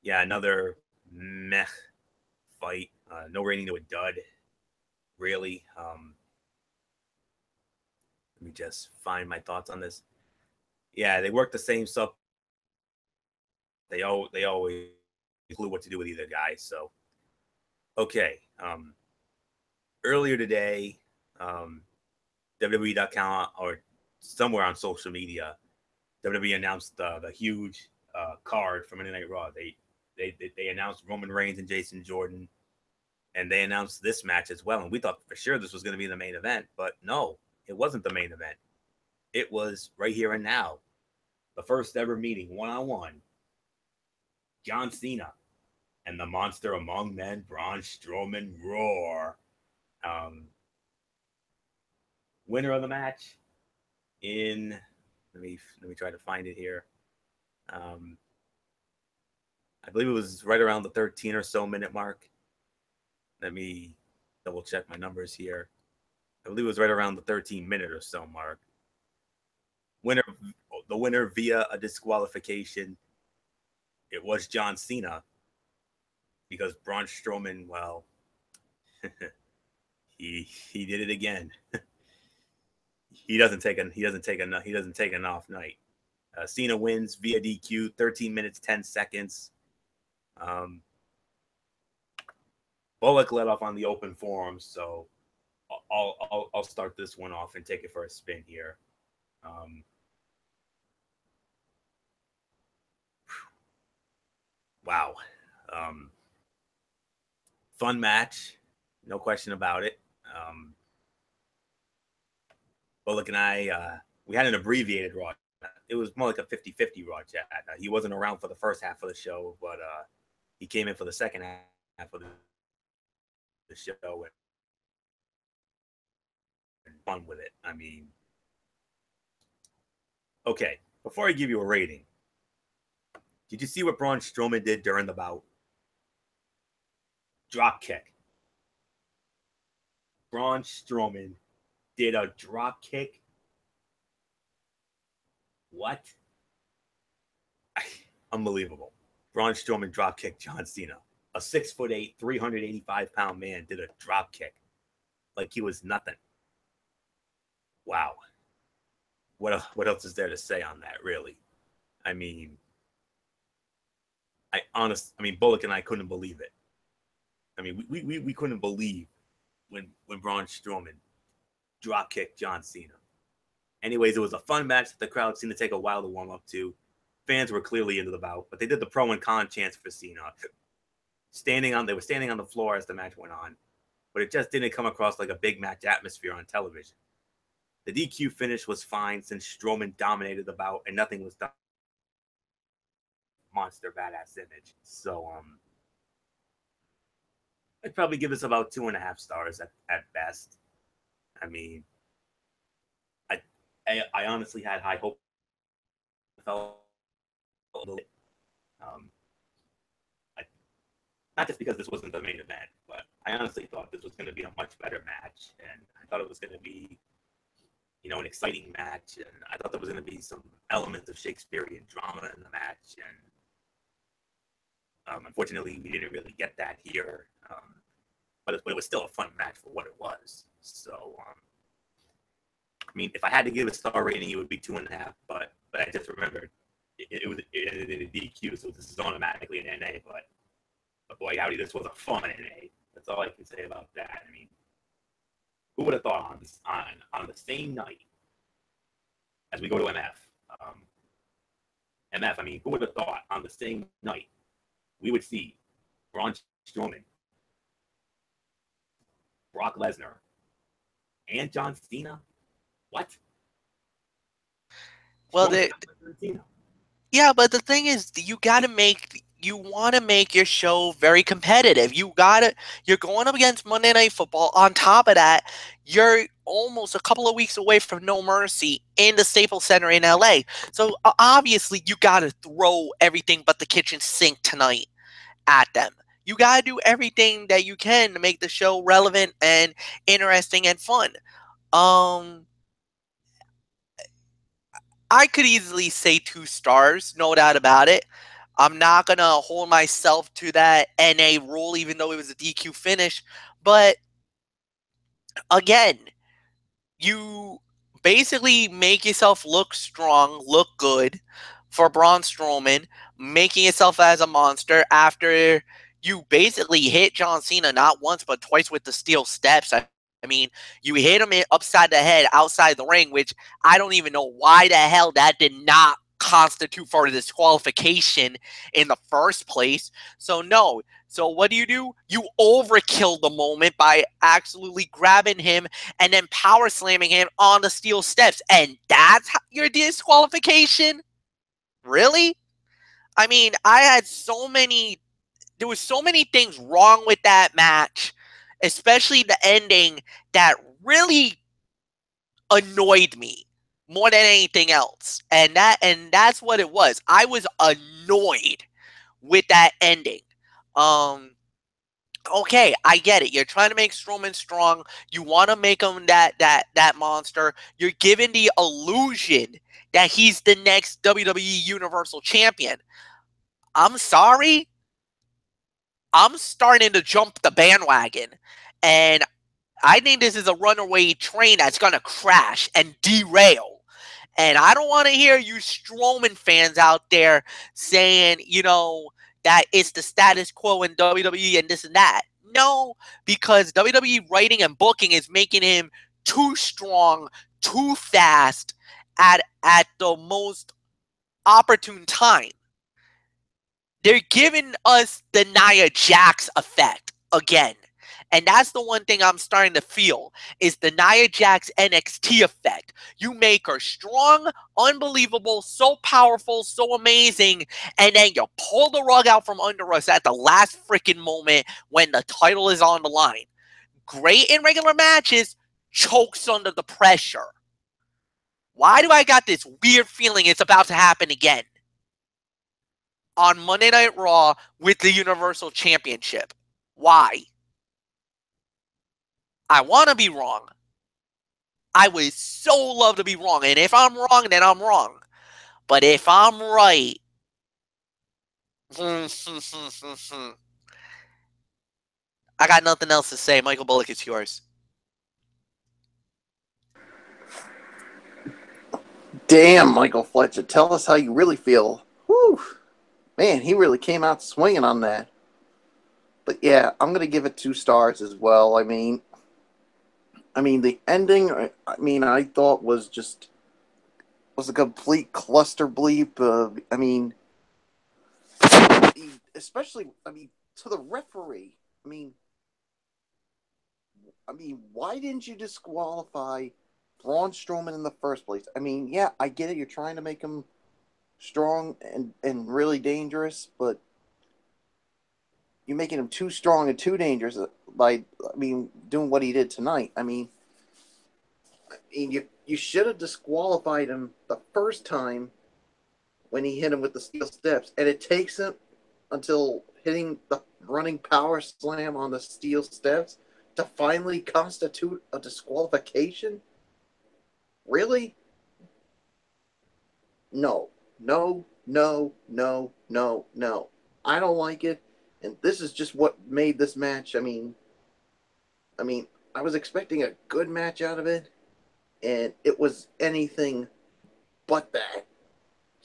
Yeah, another meh fight. No rating to a dud, really. Let me just find my thoughts on this. Yeah, they work the same stuff. They always clue what to do with either guy. So, okay. Earlier today, WWE.com or somewhere on social media, WWE announced the huge card for Monday Night Raw. They announced Roman Reigns and Jason Jordan, and they announced this match as well. And we thought for sure this was going to be the main event, but no, it wasn't the main event. It was right here and now, the first ever meeting one-on-one. John Cena and the monster among men, Braun Strowman, roar. Winner of the match in, let me try to find it here. I believe it was right around the 13 or so minute mark. Let me double check my numbers here. I believe it was right around the 13-minute or so mark. The winner via a disqualification. It was John Cena, because Braun Strowman, well, he did it again. He doesn't take an off night. Cena wins via DQ, 13 minutes 10 seconds. Bullock led off on the open forum, so I'll start this one off and take it for a spin here. Wow. Fun match, no question about it. Bullock and I, we had an abbreviated Raw. It was more like a 50-50 Raw chat. He wasn't around for the first half of the show, but he came in for the second half of the show and fun with it. I mean, okay, before I give you a rating, did you see what Braun Strowman did during the bout? Drop kick. Braun Strowman did a drop kick. What? Unbelievable. Braun Strowman drop kicked John Cena. A 6'8", 385-pound man did a drop kick like he was nothing. Wow. What else is there to say on that, really? I mean, Bullock and I couldn't believe it. I mean, we couldn't believe when Braun Strowman drop kicked John Cena. Anyways, it was a fun match that the crowd seemed to take a while to warm up to. Fans were clearly into the bout, but they did the pro and con chants for Cena. They were standing on the floor as the match went on, but it just didn't come across like a big match atmosphere on television. The DQ finish was fine since Strowman dominated the bout and nothing was done. Monster badass image. So I'd probably give this about 2.5 stars at best. I mean, I, I honestly had high hope. I felt a little bit, um, I, not just because this wasn't the main event, but I honestly thought this was going to be a much better match, and I thought it was going to be, an exciting match, and I thought there was going to be some elements of Shakespearean drama in the match, and unfortunately, we didn't really get that here. But it was still a fun match for what it was. So, I mean, if I had to give a star rating, it would be 2.5. But I just remembered it ended in a DQ, so this is automatically an NA. But boy, howdy, this was a fun NA. That's all I can say about that. I mean, who would have thought on the same night as we go to MF? MF, I mean, who would have thought on the same night we would see Braun Strowman, Brock Lesnar, and John Cena? What? Well, yeah, but the thing is, you want to make your show very competitive. You're going up against Monday Night Football. On top of that, you're almost a couple of weeks away from No Mercy in the Staples Center in LA. So obviously, you got to throw everything but the kitchen sink tonight at them. You got to do everything that you can to make the show relevant and interesting and fun. I could easily say 2 stars, no doubt about it. I'm not going to hold myself to that NA rule, even though it was a DQ finish. But again, you basically make yourself look strong, look good for Braun Strowman, making yourself as a monster after you basically hit John Cena not once but twice with the steel steps. I mean, you hit him upside the head outside the ring, which I don't even know why the hell that did not constitute for disqualification in the first place. So no. So what do? You overkill the moment by absolutely grabbing him and then power slamming him on the steel steps. And that's your disqualification? Really? I mean, there was so many things wrong with that match, especially the ending, that really annoyed me more than anything else. And that's what it was. I was annoyed with that ending. Okay, I get it. You're trying to make Strowman strong. You want to make him that monster. You're giving the illusion that he's the next WWE Universal Champion. I'm sorry. I'm starting to jump the bandwagon, and I think this is a runaway train that's going to crash and derail. And I don't want to hear you Strowman fans out there saying, that it's the status quo in WWE and this and that. No, because WWE writing and booking is making him too strong, too fast at the most opportune time. They're giving us the Nia Jax effect again. And that's the one thing I'm starting to feel is the Nia Jax NXT effect. You make her strong, unbelievable, so powerful, so amazing, and then you pull the rug out from under us at the last freaking moment when the title is on the line. Great in regular matches, chokes under the pressure. Why do I got this weird feeling it's about to happen again on Monday Night Raw with the Universal Championship? Why? I want to be wrong. I would so love to be wrong. And if I'm wrong, then I'm wrong. But if I'm right, I got nothing else to say. Michael Bullock, it's yours. Damn, Michael Fletcher. Tell us how you really feel. Whew. Man, he really came out swinging on that. But yeah, I'm going to give it 2 stars as well. I mean, the ending, I thought was a complete cluster bleep. Especially, to the referee. Why didn't you disqualify Braun Strowman in the first place? Yeah, I get it. You're trying to make him strong and really dangerous, but making him too strong and too dangerous by doing what he did tonight. You should have disqualified him the first time when he hit him with the steel steps, and it takes him until hitting the running power slam on the steel steps to finally constitute a disqualification? Really? No. I don't like it, and this is just what made this match. I was expecting a good match out of it, and it was anything but that.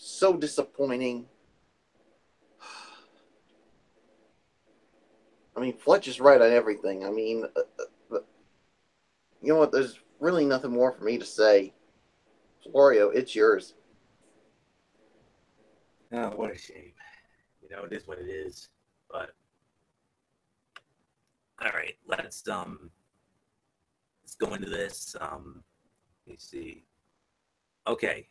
So disappointing. Fletch is right on everything. You know what? There's really nothing more for me to say. Florio, it's yours. Oh, what a shame. It is what it is. But all right, let's go into this. Let me see. Okay.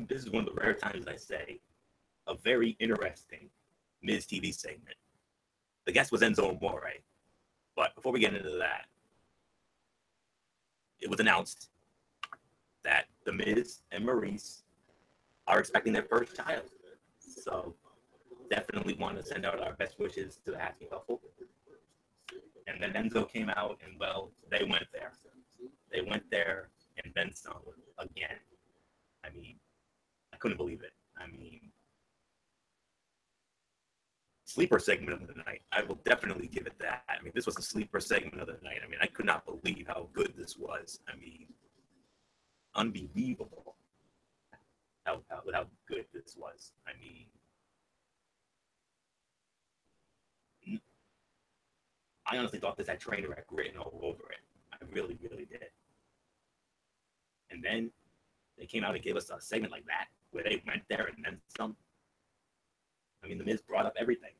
This is one of the rare times I say, a very interesting Miz TV segment. The guest was Enzo Amore. But before we get into that, it was announced that The Miz and Maryse are expecting their first child. So definitely want to send out our best wishes to the happy couple. And then Enzo came out, and well, they went there. They went there and then some again. I couldn't believe it. Sleeper segment of the night. I will definitely give it that. This was the sleeper segment of the night. I could not believe how good this was. Unbelievable how good this was. I honestly thought this had train wreck written all over it. I really, really did. And then they came out and gave us a segment like that, where they went there and then some. The Miz brought up everything.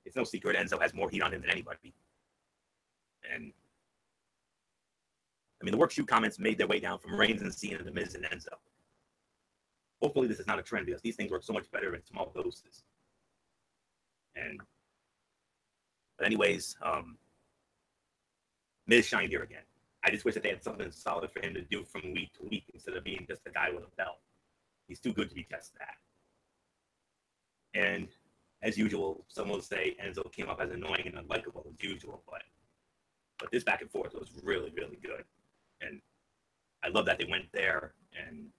It's no secret Enzo has more heat on him than anybody. And the work shoot comments made their way down from Reigns and Cena to Miz and Enzo. Hopefully this is not a trend, because these things work so much better in small doses. But anyways, Miz shined here again. I just wish that they had something solid for him to do from week to week instead of being just a guy with a belt. He's too good to be just that. And as usual, some will say Enzo came up as annoying and unlikable as usual, but this back and forth was really, really good. And I love that they went there, and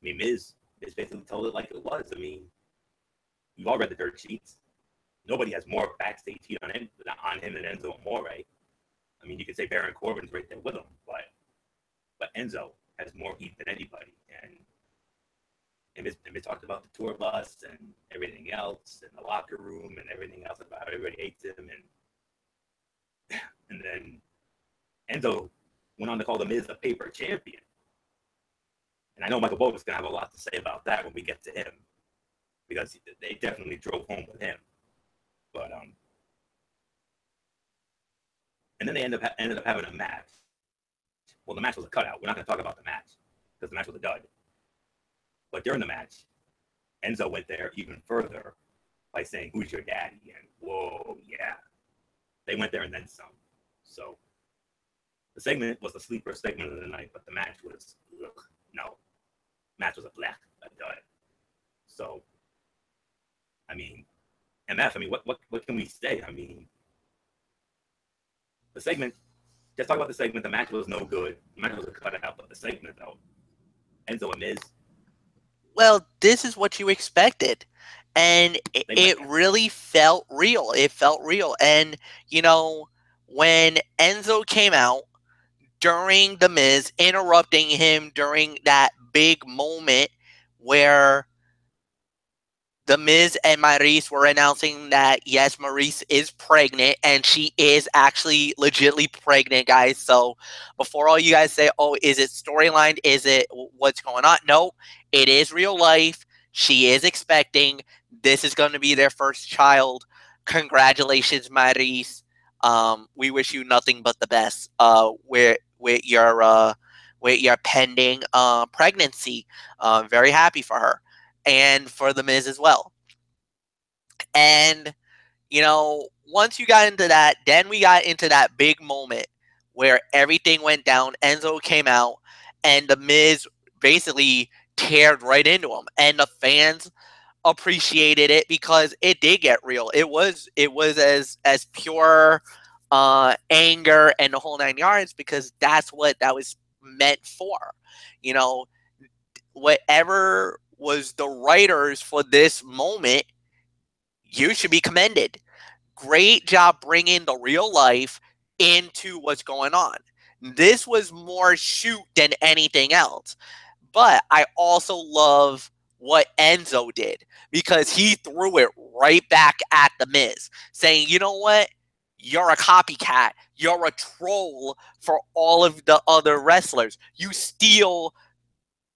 Miz basically told it like it was. We've all read the dirt sheets. Nobody has more backstage heat on him than Enzo Amore. You could say Baron Corbin's right there with him, but Enzo has more heat than anybody. And we talked about the tour bus and everything else, and the locker room and everything else about how everybody hates him. And then Enzo went on to call The Miz a paper champion. And I know Michael Bova's going to have a lot to say about that when we get to him, because they definitely drove home with him. But and then they ended up having a match. Well, the match was a cutout. We're not going to talk about the match because the match was a dud. But during the match, Enzo went there even further by saying, "Who's your daddy?" And whoa, yeah. They went there and then some. So the segment was the sleeper segment of the night, but the match was, no. Match was a dud. So, MF, what can we say? The segment, just talk about the segment. The match was no good. The match was a cutout, but the segment, though, Enzo and Miz. Well, this is what you expected. And it really felt real. It felt real. And, when Enzo came out during The Miz, interrupting him during that big moment where The Miz and Maryse were announcing that, yes, Maryse is pregnant, and she is actually legitimately pregnant, guys. So before all you guys say, oh, is it storyline? Is it what's going on? No, it is real life. She is expecting. This is going to be their first child. Congratulations, Maryse. We wish you nothing but the best with with your pending pregnancy. Very happy for her and for The Miz as well. And, you know, once you got into that, then we got into that big moment where everything went down. Enzo came out and The Miz basically teared right into him. And the fans appreciated it because it did get real. It was as pure anger and the whole 9 yards, because that's what that was meant for. You know, whatever was the writers for this moment, you should be commended. Great job bringing the real life into what's going on. This was more shoot than anything else. But I also love what Enzo did, because he threw it right back at The Miz, saying, you know what? You're a copycat. You're a troll for all of the other wrestlers. You steal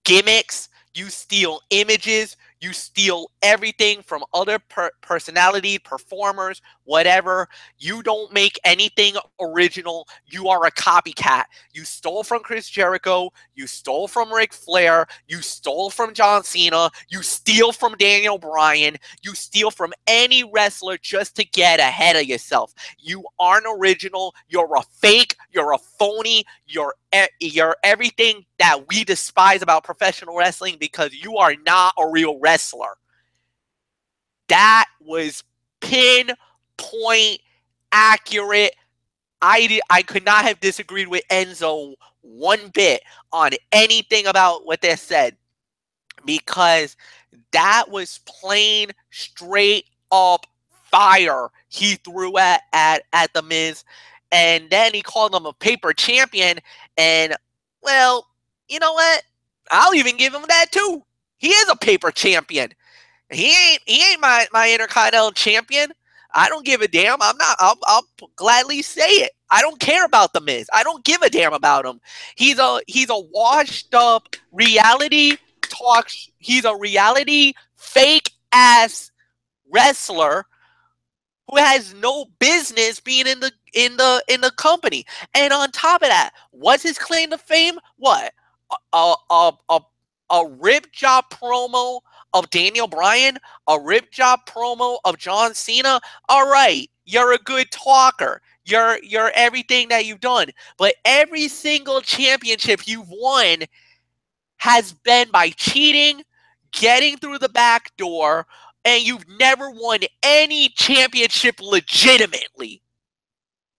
gimmicks. You steal images. You steal everything from other personality, performers, whatever. You don't make anything original. You are a copycat. You stole from Chris Jericho. You stole from Ric Flair. You stole from John Cena. You steal from Daniel Bryan. You steal from any wrestler just to get ahead of yourself. You aren't original. You're a fake. You're a phony. You're everything that we despise about professional wrestling, because you are not a real wrestler. That was pinpoint accurate. I could not have disagreed with Enzo one bit on anything about what they said, because that was plain straight up fire he threw at The Miz. And then he called him a paper champion. And, well, you know what? I'll even give him that too. He is a paper champion. He ain't my Intercontinental champion. I don't give a damn. I'll gladly say it. I don't care about The Miz. I don't give a damn about him. He's a washed up reality talk. He's a reality fake ass wrestler who has no business being in the company. And on top of that, what's his claim to fame? What? A rip job promo of Daniel Bryan? A rip job promo of John Cena? All right, you're a good talker. You're everything that you've done. But every single championship you've won has been by cheating, getting through the back door, and you've never won any championship legitimately.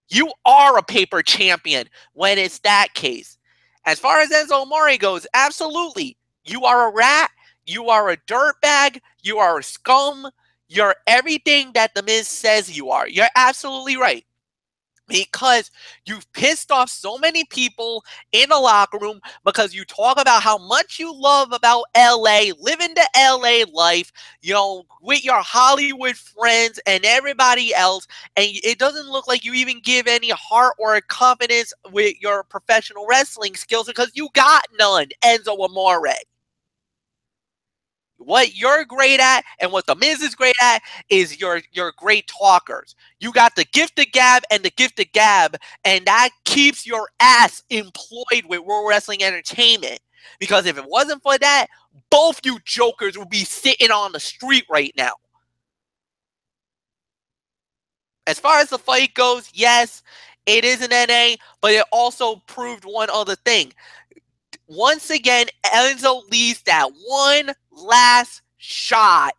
You are a paper champion when it's that case. As far as Enzo Amore goes, absolutely. You are a rat. You are a dirtbag. You are a scum. You're everything that The Miz says you are. You're absolutely right. Because you've pissed off so many people in the locker room, because you talk about how much you love about LA, living the LA life, you know, with your Hollywood friends and everybody else, and it doesn't look like you even give any heart or confidence with your professional wrestling skills, because you got none, Enzo Amore. What you're great at and what The Miz is great at is you're great talkers. You got the gift of gab and the gift of gab, and that keeps your ass employed with World Wrestling Entertainment. Because if it wasn't for that, both you jokers would be sitting on the street right now. As far as the fight goes, yes, it is an NA, but it also proved one other thing. Once again, Enzo leaves that one last shot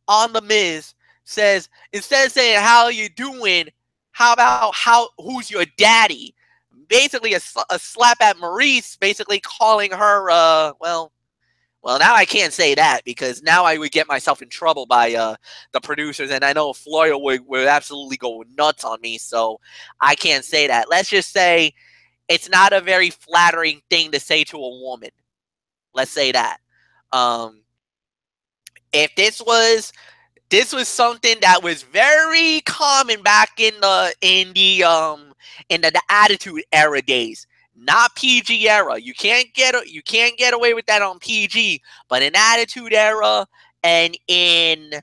on The Miz. Says, instead of saying, how are you doing? How about who's your daddy? Basically a slap at Maurice, basically calling her, well, now I can't say that, because now I would get myself in trouble by the producers, and I know Florio would absolutely go nuts on me, so I can't say that. Let's just say it's not a very flattering thing to say to a woman. Let's say that. If this was something that was very common back in the Attitude Era days, not PG era. You can't get away with that on PG, but in Attitude Era and in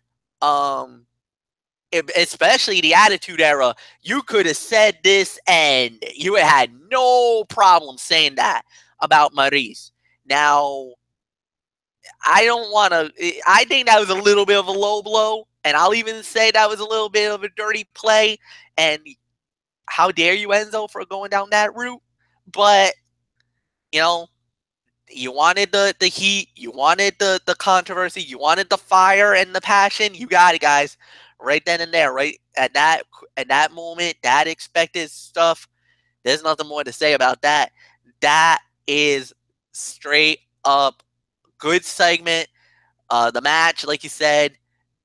especially the Attitude Era, you could have said this and you had no problem saying that. about Maurice. Now, I don't want to. I think that was a little bit of a low blow, and I'll even say that was a little bit of a dirty play. And how dare you, Enzo, for going down that route? But you know, you wanted the heat, you wanted the controversy, you wanted the fire and the passion. You got it, guys, right then and there, right at that moment, that expected stuff. There's nothing more to say about that. That is straight up good segment. The match, like you said,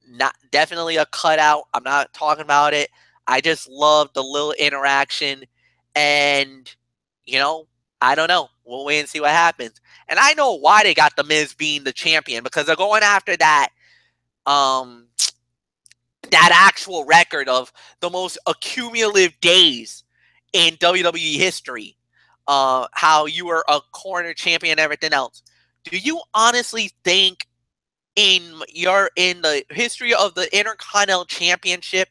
not definitely a cutout. I'm not talking about it. I just love the little interaction, and I don't know. We'll wait and see what happens. And I know why they got the Miz being the champion, because they're going after that actual record of the most accumulative days in WWE history. How you were a corner champion and everything else. Do you honestly think in the history of the Intercontinental Championship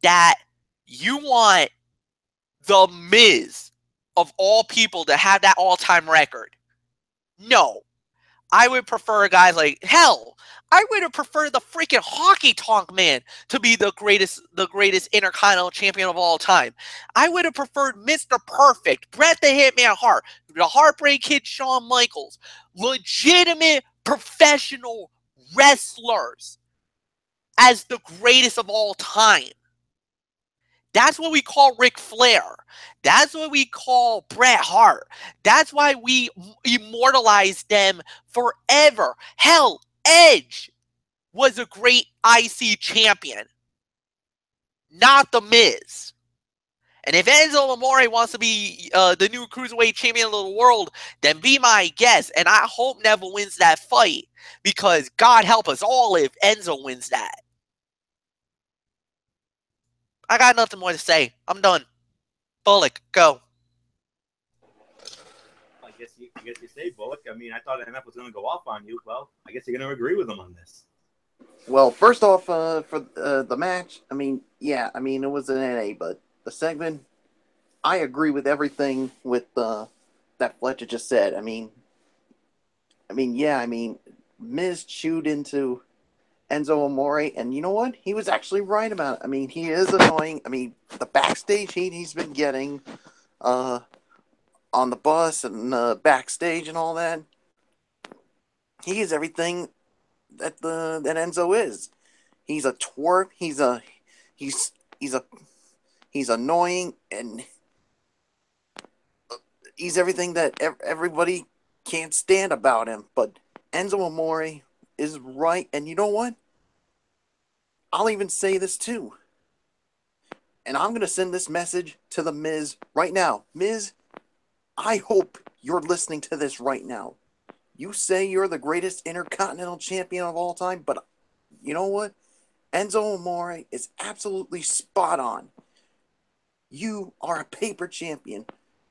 that you want the Miz of all people to have that all-time record? No. I would prefer guys like, hell, I would have preferred the freaking Honky Tonk Man to be the greatest Intercontinental Champion of all time. I would have preferred Mr. Perfect, Bret the Hitman Hart, the Heartbreak Kid Shawn Michaels, legitimate professional wrestlers as the greatest of all time. That's what we call Ric Flair. That's what we call Bret Hart. That's why we immortalize them forever. Hell, Edge was a great IC champion, not The Miz. And if Enzo Amore wants to be the new Cruiserweight champion of the world, then be my guest. And I hope Neville wins that fight, because God help us all if Enzo wins that. I got nothing more to say. I'm done. Bullock, go. I guess you say, Bullock. I mean, I thought MF was going to go off on you. Well, I guess you're going to agree with him on this. Well, first off, for the match, I mean, it was an NA, but the segment, I agree with everything with that Fletcher just said. I mean, Miz chewed into Enzo Amore, and you know what? He was actually right about it. I mean, he is annoying. I mean, the backstage heat he's been getting on the bus and backstage and all that, he is everything that Enzo is. He's a twerp. He's annoying, and he's everything that everybody can't stand about him. But Enzo Amore is right, and you know what? I'll even say this too. And I'm going to send this message to the Miz right now. Miz, I hope you're listening to this right now. You say you're the greatest Intercontinental Champion of all time, but you know what? Enzo Amore is absolutely spot on. You are a paper champion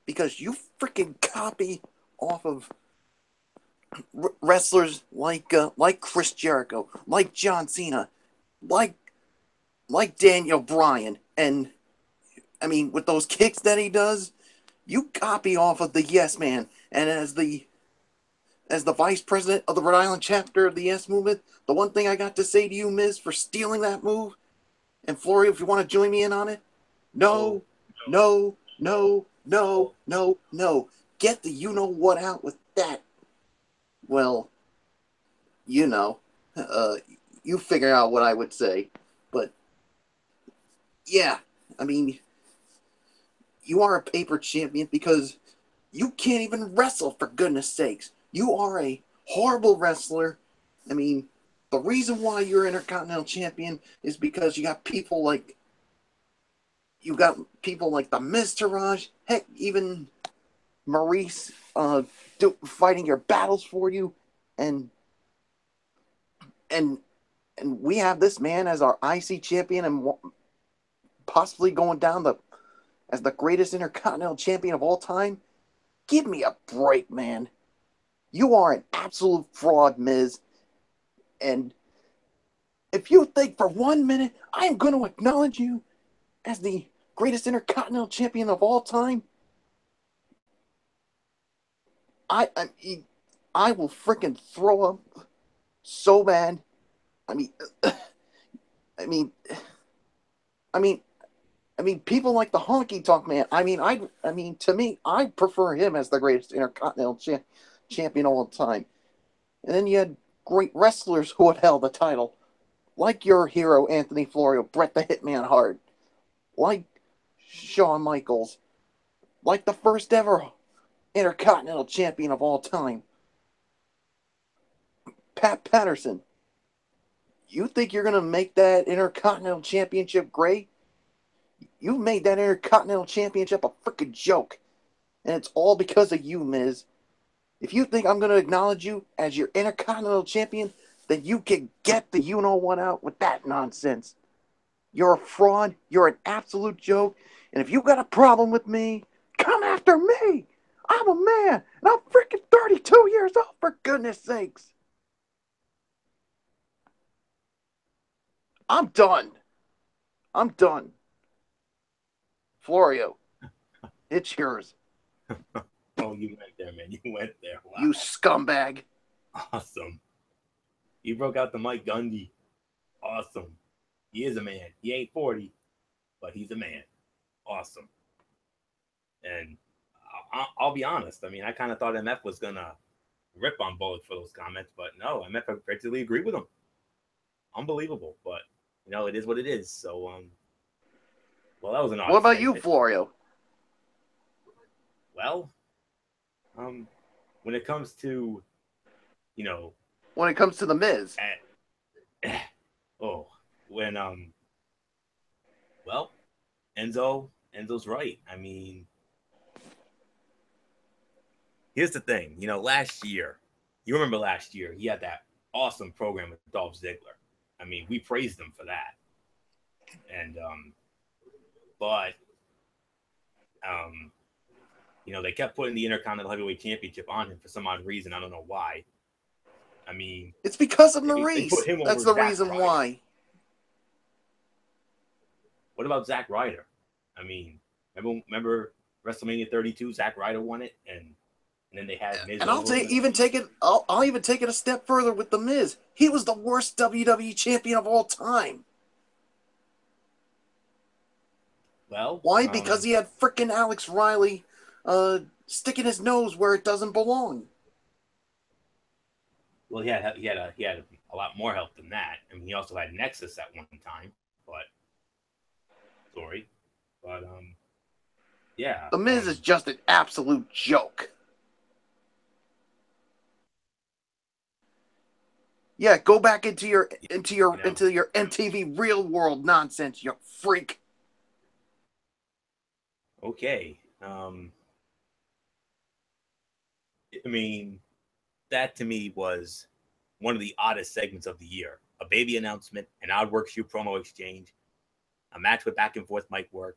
because you freaking copy off of wrestlers like Chris Jericho, like John Cena, like Daniel Bryan, and I mean, with those kicks that he does, you copy off of the Yes Man. And as the vice president of the Rhode Island chapter of the Yes Movement, the one thing I got to say to you, Miz, for stealing that move, and Florio, if you want to join me in on it, no. Get the you-know-what out with that. Well, you figure out what I would say. But, yeah, I mean, you are a paper champion because you can't even wrestle, for goodness sakes. You are a horrible wrestler. I mean, the reason why you're Intercontinental Champion is because you got people like the Miz Taraj, heck, even Maurice fighting your battles for you, and we have this man as our IC champion and possibly going down as the greatest Intercontinental Champion of all time. Give me a break, man. You are an absolute fraud, Miz. And if you think for 1 minute I am going to acknowledge you as the greatest Intercontinental Champion of all time, I will freaking throw up so bad. I mean, I mean, I mean, people like the honky tonk man. I mean, to me, I prefer him as the greatest intercontinental champion of all time. And then you had great wrestlers who had held the title, like your hero Anthony Florio, Bret the Hitman Hart, like Shawn Michaels, like the first ever intercontinental champion of all time, Pat Patterson. You think you're gonna make that intercontinental championship great? You've made that intercontinental championship a freaking joke, and it's all because of you, Miz. If you think I'm going to acknowledge you as your Intercontinental Champion, then you can get the you-know-what out with that nonsense. You're a fraud. You're an absolute joke. And if you got a problem with me, come after me. I'm a man, and I'm freaking 32 years old, for goodness sakes. I'm done. Florio, it's yours. Oh, you went there, man. You went there. Wow. You scumbag. Awesome. You broke out the Mike Gundy. Awesome. He is a man. He ain't 40, but he's a man. Awesome. And I'll be honest. I mean, I kind of thought MF was going to rip on Bullock for those comments, but no, MF effectively agreed with him. Unbelievable. But, you know, it is what it is. So, well, that was an odd What about segment. you, Florio? Well, when it comes to, you know, when it comes to the Miz, well, Enzo's right. I mean, here's the thing. You know, you remember last year, he had that awesome program with Dolph Ziggler. I mean, we praised him for that. And, but, you know, they kept putting the Intercontinental Heavyweight Championship on him for some odd reason. I don't know why. I mean, it's because of Maurice. That's the reason why. What about Zack Ryder? I mean, remember WrestleMania 32? Zack Ryder won it, and then they had Miz. And I'll even take it a step further with the Miz. He was the worst WWE champion of all time. Well, why? Because he had frickin' Alex Riley sticking his nose where it doesn't belong. Well, he had a lot more help than that. I mean, he also had Nexus at one time, but yeah. The Miz is just an absolute joke. Yeah, go back into your MTV Real World nonsense, you freak. Okay. I mean, that to me was one of the oddest segments of the year. A baby announcement, an odd work shoe promo exchange, a match with back and forth mic work,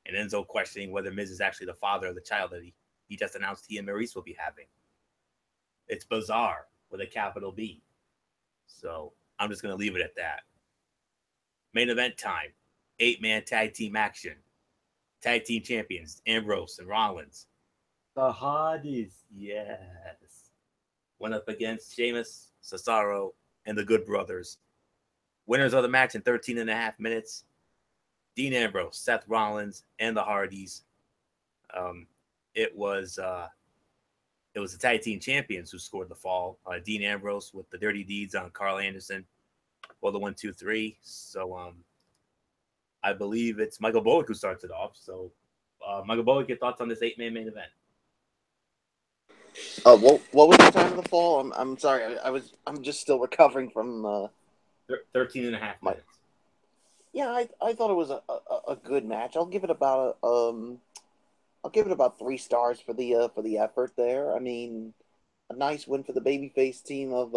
and Enzo questioning whether Miz is actually the father of the child that he just announced he and Maurice will be having. It's bizarre with a capital B. So I'm just going to leave it at that. Main event time. 8-man tag team action. Tag team champions, Ambrose and Rollins. The Hardys, yes. Went up against Sheamus, Cesaro, and the Good Brothers. Winners of the match in 13 and a half minutes. Dean Ambrose, Seth Rollins, and the Hardys. It was the tag team champions who scored the fall. Dean Ambrose with the dirty deeds on Carl Anderson. Well, the 1, 2, 3. So I believe it's Michael Bullock who starts it off. So Michael Bullock, your thoughts on this 8-man main event? What was the time of the fall? I'm sorry. I'm just still recovering from 13 and a half minutes. Yeah, I thought it was a good match. I'll give it about 3 stars for the effort there. I mean, a nice win for the babyface team of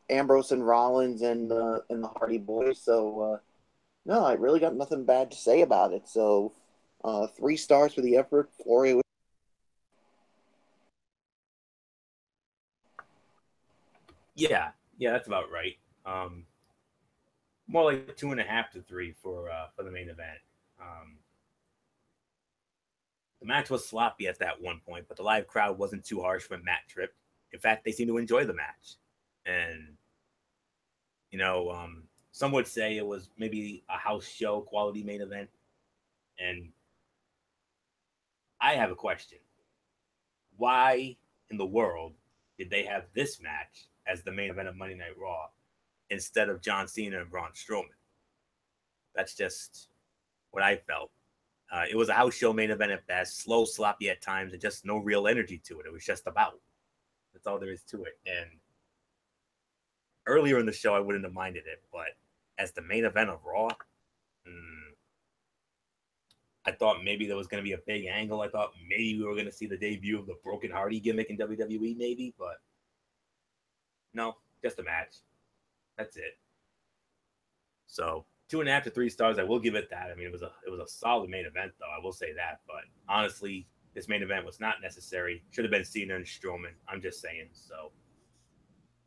Ambrose and Rollins and the Hardy Boys. So no, I really got nothing bad to say about it. So 3 stars for the effort. Florio. Yeah, that's about right. More like 2.5 to 3 for the main event. The match was sloppy at that one point, but the live crowd wasn't too harsh when Matt tripped. In fact, they seemed to enjoy the match. And, some would say it was maybe a house show quality main event. And I have a question. Why in the world did they have this match as the main event of Monday Night Raw instead of John Cena and Braun Strowman? That's just what I felt. It was a house show main event at best, slow, sloppy at times, and just no real energy to it. It was just about. That's all there is to it. And earlier in the show, I wouldn't have minded it, but as the main event of Raw, I thought maybe there was going to be a big angle. I thought maybe we were going to see the debut of the Broken Hardy gimmick in WWE, maybe, but no, just a match. That's it. So 2.5 to 3 stars. I will give it that. I mean, it was a solid main event, though. I will say that. But honestly, this main event was not necessary. Should have been Cena and Strowman. I'm just saying. So,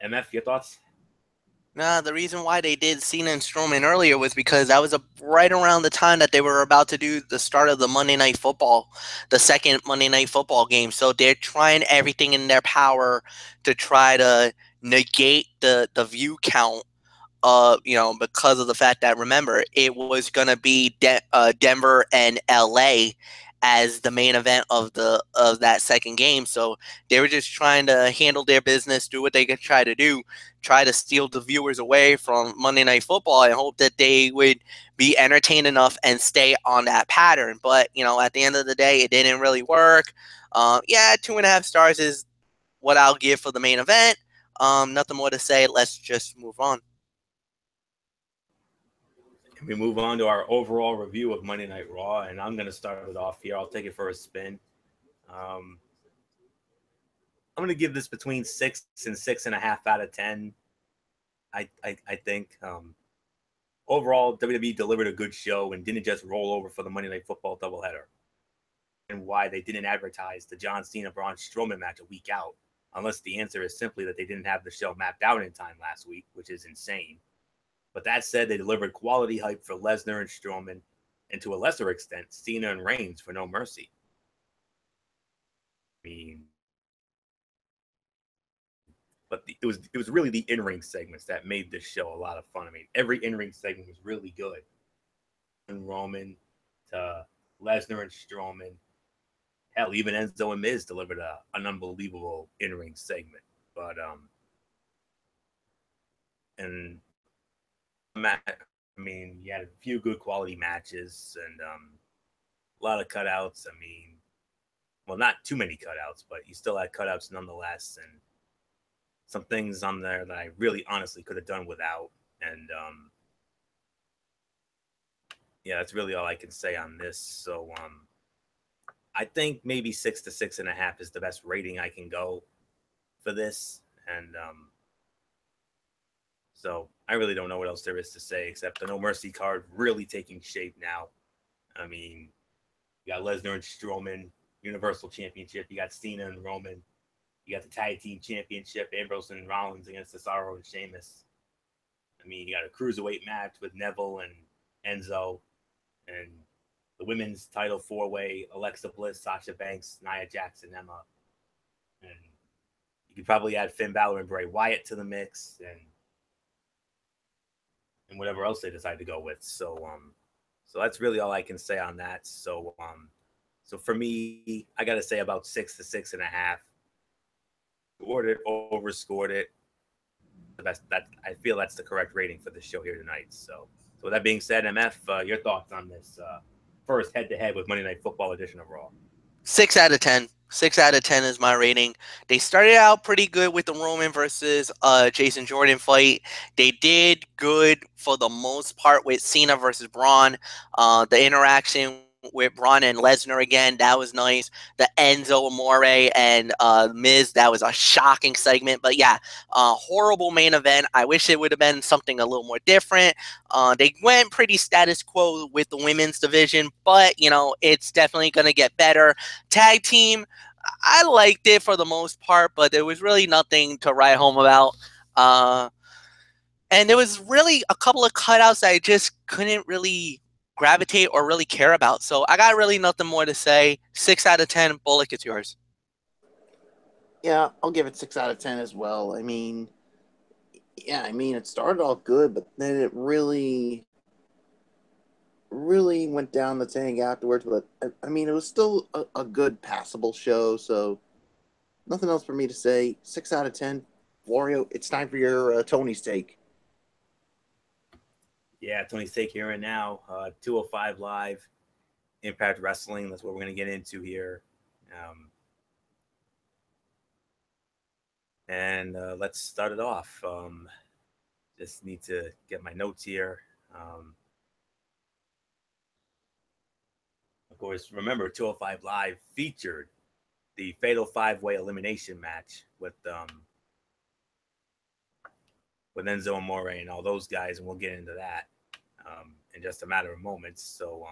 MF, your thoughts? Nah, the reason why they did Cena and Strowman earlier was because that was right around the time that they were about to do the start of the Monday Night Football, the second Monday Night Football game. So they're trying everything in their power to try to negate the view count, because of the fact that, remember, it was going to be Denver and LA as the main event of that second game. So they were just trying to handle their business, do what they could try to do, try to steal the viewers away from Monday Night Football and hope that they would be entertained enough and stay on that pattern. But, at the end of the day, it didn't really work. 2.5 stars is what I'll give for the main event. Nothing more to say. Let's just move on. We move on to our overall review of Monday Night Raw, and I'm going to start it off here. I'll take it for a spin. I'm going to give this between 6 and 6.5 out of 10. I think overall WWE delivered a good show and didn't just roll over for the Monday Night Football doubleheader. And why they didn't advertise the John Cena Braun Strowman match a week out, unless the answer is simply that they didn't have the show mapped out in time last week, which is insane. But that said, they delivered quality hype for Lesnar and Strowman, and to a lesser extent, Cena and Reigns for No Mercy. I mean, but it was really the in-ring segments that made this show a lot of fun. I mean, every in-ring segment was really good. And Roman to Lesnar and Strowman. Hell, even Enzo and Miz delivered an unbelievable in-ring segment. But I mean, you had a few good quality matches and a lot of cutouts. I mean, well, not too many cutouts, but you still had cutouts nonetheless. And some things on there that I really honestly could have done without. And that's really all I can say on this. So I think maybe 6 to 6.5 is the best rating I can go for this. And so I really don't know what else there is to say except the No Mercy card really taking shape now. I mean, you got Lesnar and Strowman, Universal Championship. You got Cena and Roman. You got the Tag Team Championship, Ambrose and Rollins against Cesaro and Sheamus. I mean, you got a cruiserweight match with Neville and Enzo. And the women's title 4-way, Alexa Bliss, Sasha Banks, Nia Jax, and Emma. And you could probably add Finn Balor and Bray Wyatt to the mix. And whatever else they decide to go with. So that's really all I can say on that. So for me, I got to say about 6 to 6.5. Scored it, overscored it. I feel that's the correct rating for the show here tonight. So with that being said, MF, your thoughts on this first head-to-head with Monday Night Football edition of Raw? 6 out of 10. 6 out of 10 is my rating. They started out pretty good with the Roman versus Jason Jordan fight. They did good for the most part with Cena versus Braun. The interaction with Braun and Lesnar again, that was nice. The Enzo Amore and Miz, that was a shocking segment. But yeah, horrible main event. I wish it would have been something a little more different. They went pretty status quo with the women's division, but it's definitely going to get better. Tag team, I liked it for the most part, but there was really nothing to write home about. And there was really a couple of cutouts that I just couldn't really gravitate or really care about. So I got really nothing more to say. 6 out of 10. Bullock, it's yours. Yeah, I'll give it 6 out of 10 as well. I mean, it started off good, but then it really went down the tank afterwards. But I mean, it was still a good passable show. So nothing else for me to say. 6 out of 10. Wario, it's time for your Tony's take. Yeah, Tony's take here and now. 205 Live, Impact Wrestling. That's what we're going to get into here. And let's start it off. Just need to get my notes here. Of course, remember 205 Live featured the Fatal 5-Way Elimination match with Enzo Amore and all those guys, and we'll get into that in just a matter of moments. So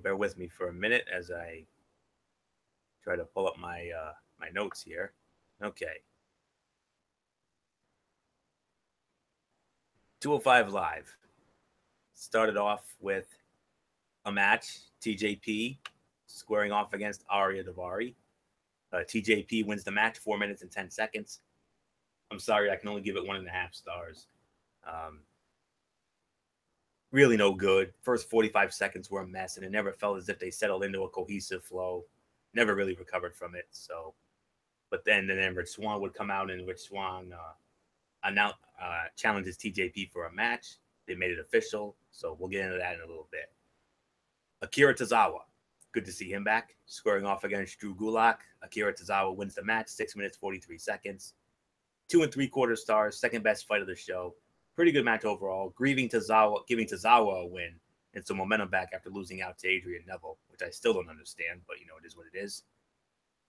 bear with me for a minute as I try to pull up my my notes here. Okay. 205 Live started off with a match, TJP squaring off against Arya Daivari. TJP wins the match, 4 minutes and 10 seconds. I'm sorry, I can only give it 1.5 stars. Really no good. First 45 seconds were a mess, and it never felt as if they settled into a cohesive flow. Never really recovered from it. So, but then Rich Swann would come out, and Rich Swann challenges TJP for a match. They made it official, so we'll get into that in a little bit. Akira Tozawa, good to see him back, squaring off against Drew Gulak. Akira Tozawa wins the match, 6 minutes 43 seconds. 2 3/4 stars, second best fight of the show. Pretty good match overall. Giving Tozawa a win and some momentum back after losing out to Adrian Neville, which I still don't understand, but it is what it is.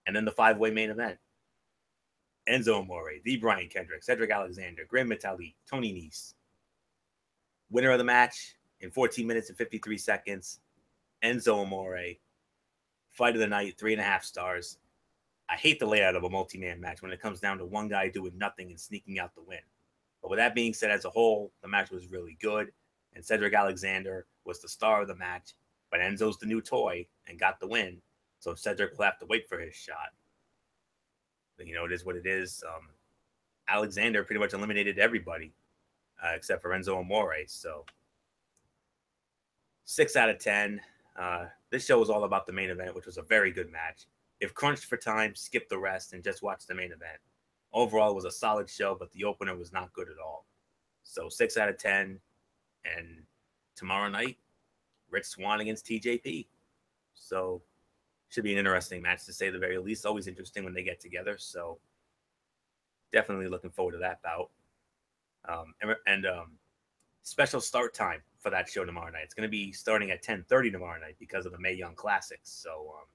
And then the 5-way main event. Enzo Amore, the Brian Kendrick, Cedric Alexander, Gran Metalik, Tony Nese. Winner of the match in 14 minutes and 53 seconds. Enzo Amore. Fight of the night, 3.5 stars. I hate the layout of a multi-man match when it comes down to one guy doing nothing and sneaking out the win. But with that being said, as a whole, the match was really good, and Cedric Alexander was the star of the match, but Enzo's the new toy and got the win, so Cedric will have to wait for his shot. But, it is what it is. Alexander pretty much eliminated everybody except for Enzo Amore, so 6 out of 10. This show was all about the main event, which was a very good match. If crunched for time, skip the rest and just watch the main event. Overall, it was a solid show, but the opener was not good at all. So 6 out of 10. And tomorrow night, Rich Swann against TJP. So should be an interesting match to say the very least. Always interesting when they get together. So definitely looking forward to that bout. Special start time for that show tomorrow night. It's going to be starting at 10:30 tomorrow night because of the Mae Young Classics. So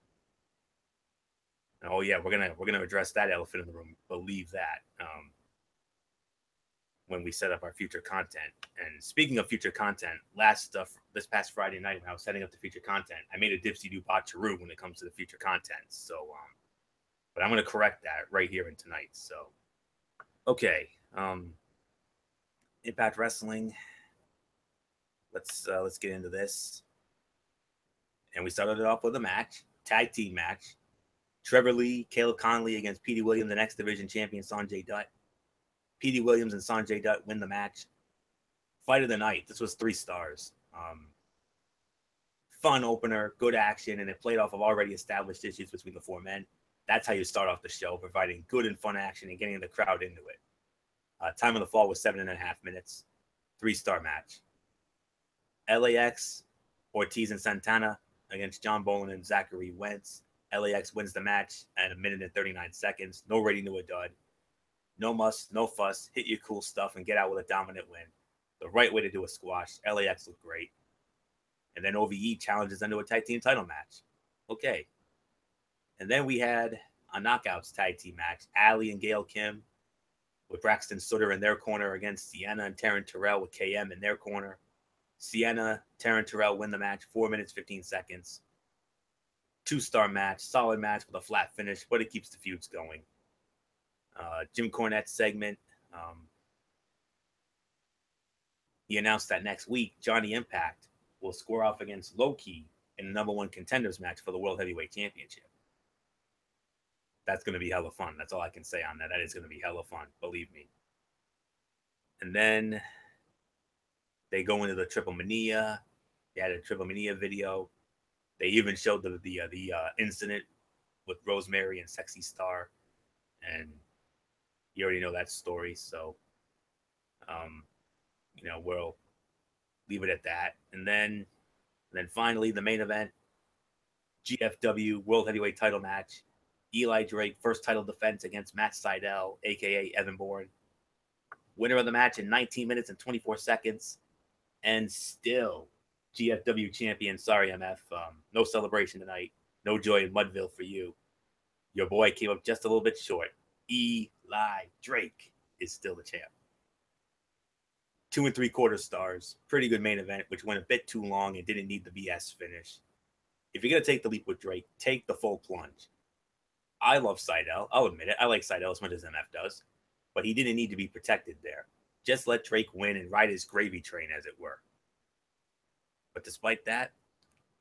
oh yeah, we're gonna address that elephant in the room. Believe that when we set up our future content. And speaking of future content, this past Friday night when I was setting up the future content, I made a dipsy-do botcheroo when it comes to the future content. So, but I'm gonna correct that right here and tonight. So, okay, Impact Wrestling. Let's get into this. And we started it off with a match, tag team match. Trevor Lee, Caleb Conley against Petey Williams, the X Division champion Sanjay Dutt. Petey Williams and Sanjay Dutt win the match. Fight of the night. This was 3 stars. Fun opener, good action, and it played off of already established issues between the 4 men. That's how you start off the show, providing good and fun action and getting the crowd into it. Time of the fall was 7.5 minutes. 3-star match. LAX, Ortiz and Santana against John Bolin and Zachary Wentz. LAX wins the match at 1 minute and 39 seconds. No rating to a dud. No muss, no fuss. Hit your cool stuff and get out with a dominant win. The right way to do a squash. LAX looked great. And then OVE challenges them to a tag team title match. Okay. And then we had a knockouts tag team match. Ali and Gail Kim with Braxton Sutter in their corner against Sienna and Taryn Terrell with KM in their corner. Sienna, Taryn Terrell win the match, 4 minutes, 15 seconds. 2-star match, solid match with a flat finish, but it keeps the feuds going. Jim Cornette's segment. He announced that next week, Johnny Impact will square off against Low-Ki in the number 1 contenders match for the World Heavyweight Championship. That's going to be hella fun. That's all I can say on that. That is going to be hella fun, believe me. And then they go into the Triple Mania. They had a Triple Mania video. They even showed the incident with Rosemary and Sexy Star, and you already know that story. So, we'll leave it at that. And then finally, the main event, GFW World Heavyweight Title match. Eli Drake first title defense against Matt Sydal, aka Evan Bourne. Winner of the match in 19 minutes and 24 seconds, and still GFW champion. Sorry, MF. No celebration tonight. No joy in Mudville for you. Your boy came up just a little bit short. Eli Drake is still the champ. 2 3/4 stars. Pretty good main event, which went a bit too long and didn't need the BS finish. If you're going to take the leap with Drake, take the full plunge. I love Sydal. I'll admit it. I like Sydal as much as MF does. But he didn't need to be protected there. Just let Drake win and ride his gravy train, as it were. But despite that,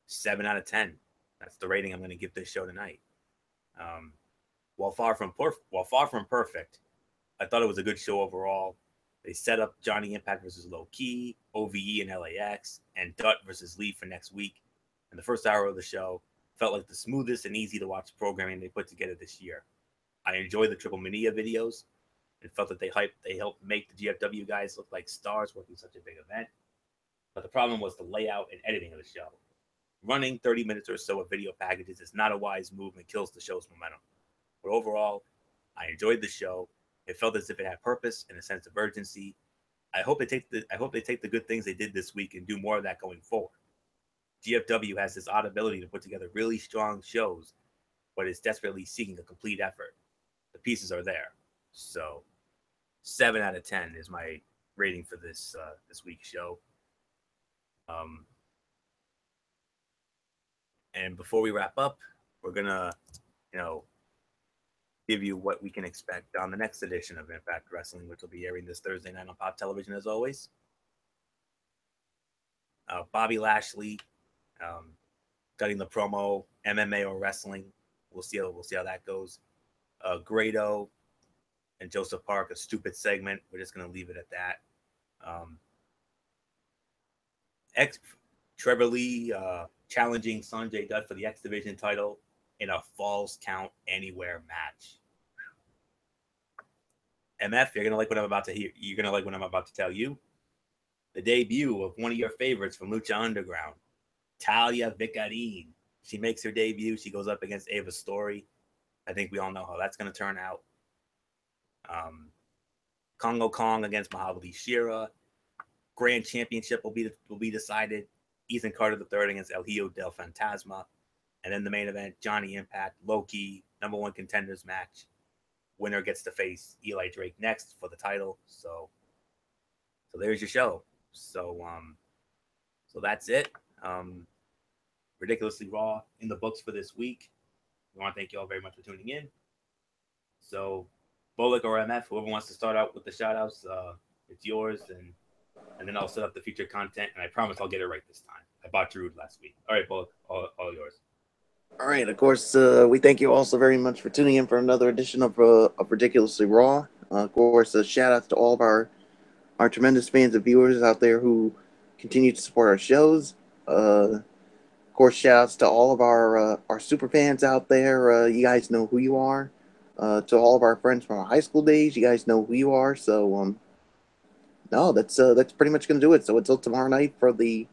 7 out of 10. That's the rating I'm going to give this show tonight. While far from perfect, I thought it was a good show overall. They set up Johnny Impact versus Low-Ki, OVE and LAX, and Dutt versus Lee for next week. And the first hour of the show felt like the smoothest and easy to watch programming they put together this year. I enjoyed the Triple Mania videos and felt that they helped make the GFW guys look like stars working such a big event. But the problem was the layout and editing of the show. Running 30 minutes or so of video packages is not a wise move and kills the show's momentum. But overall, I enjoyed the show. It felt as if it had purpose and a sense of urgency. I hope they take the good things they did this week and do more of that going forward. GFW has this odd ability to put together really strong shows, but is desperately seeking a complete effort. The pieces are there. So 7 out of 10 is my rating for this week's show. And before we wrap up, we're gonna, give you what we can expect on the next edition of Impact Wrestling, which will be airing this Thursday night on Pop Television, as always. Bobby Lashley, cutting the promo, MMA or wrestling. We'll see how that goes. Grado and Joseph Park, a stupid segment. We're just gonna leave it at that. Trevor Lee challenging Sanjay Dutt for the X Division title in a Falls Count Anywhere match. MF, you're gonna like what I'm about to hear. You're gonna like what I'm about to tell you. The debut of one of your favorites from Lucha Underground, Talia Vicarin. She makes her debut. She goes up against Ava Story. I think we all know how that's gonna turn out. Kongo Kong against Mahabali Shera. Grand Championship will be decided. Ethan Carter III against El Hijo del Fantasma. And then the main event, Johnny Impact, Low-Ki, number 1 contenders match. Winner gets to face Eli Drake next for the title. So there's your show. So that's it. Ridiculously Raw in the books for this week. We want to thank you all very much for tuning in. So Bullock or MF, whoever wants to start out with the shout outs, it's yours, and then I'll set up the future content, and I promise I'll get it right this time. I bought Rude last week. All right, Bullock, all yours. All right, of course, we thank you all so very much for tuning in for another edition of Ridiculously Raw. Of course, shout outs to all of our tremendous fans and viewers out there who continue to support our shows. Of course, shout outs to all of our super fans out there. You guys know who you are. To all of our friends from our high school days, you guys know who you are. So, no, that's pretty much going to do it. So until tomorrow night for the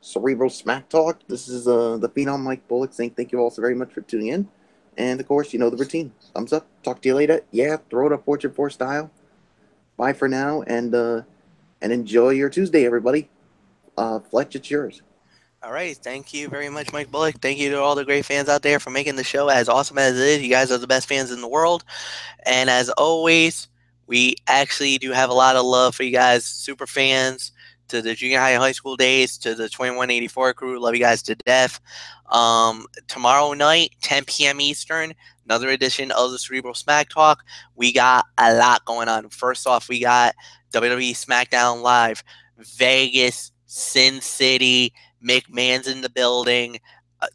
Cerebral Smack Talk, this is the Phenom Mike Bullock saying thank you all so very much for tuning in. And, of course, you know the routine. Thumbs up. Talk to you later. Yeah, throw it up Fortune 4 style. Bye for now, and enjoy your Tuesday, everybody. Fletch, it's yours. All right. Thank you very much, Mike Bullock. Thank you to all the great fans out there for making the show as awesome as it is. You guys are the best fans in the world. And as always, we actually do have a lot of love for you guys, super fans, to the junior high and high school days, to the 2184 crew. Love you guys to death. Tomorrow night, 10 p.m. Eastern, another edition of the Cerebral Smack Talk. We got a lot going on. First off, we got WWE SmackDown Live, Vegas, Sin City, McMahon's in the building.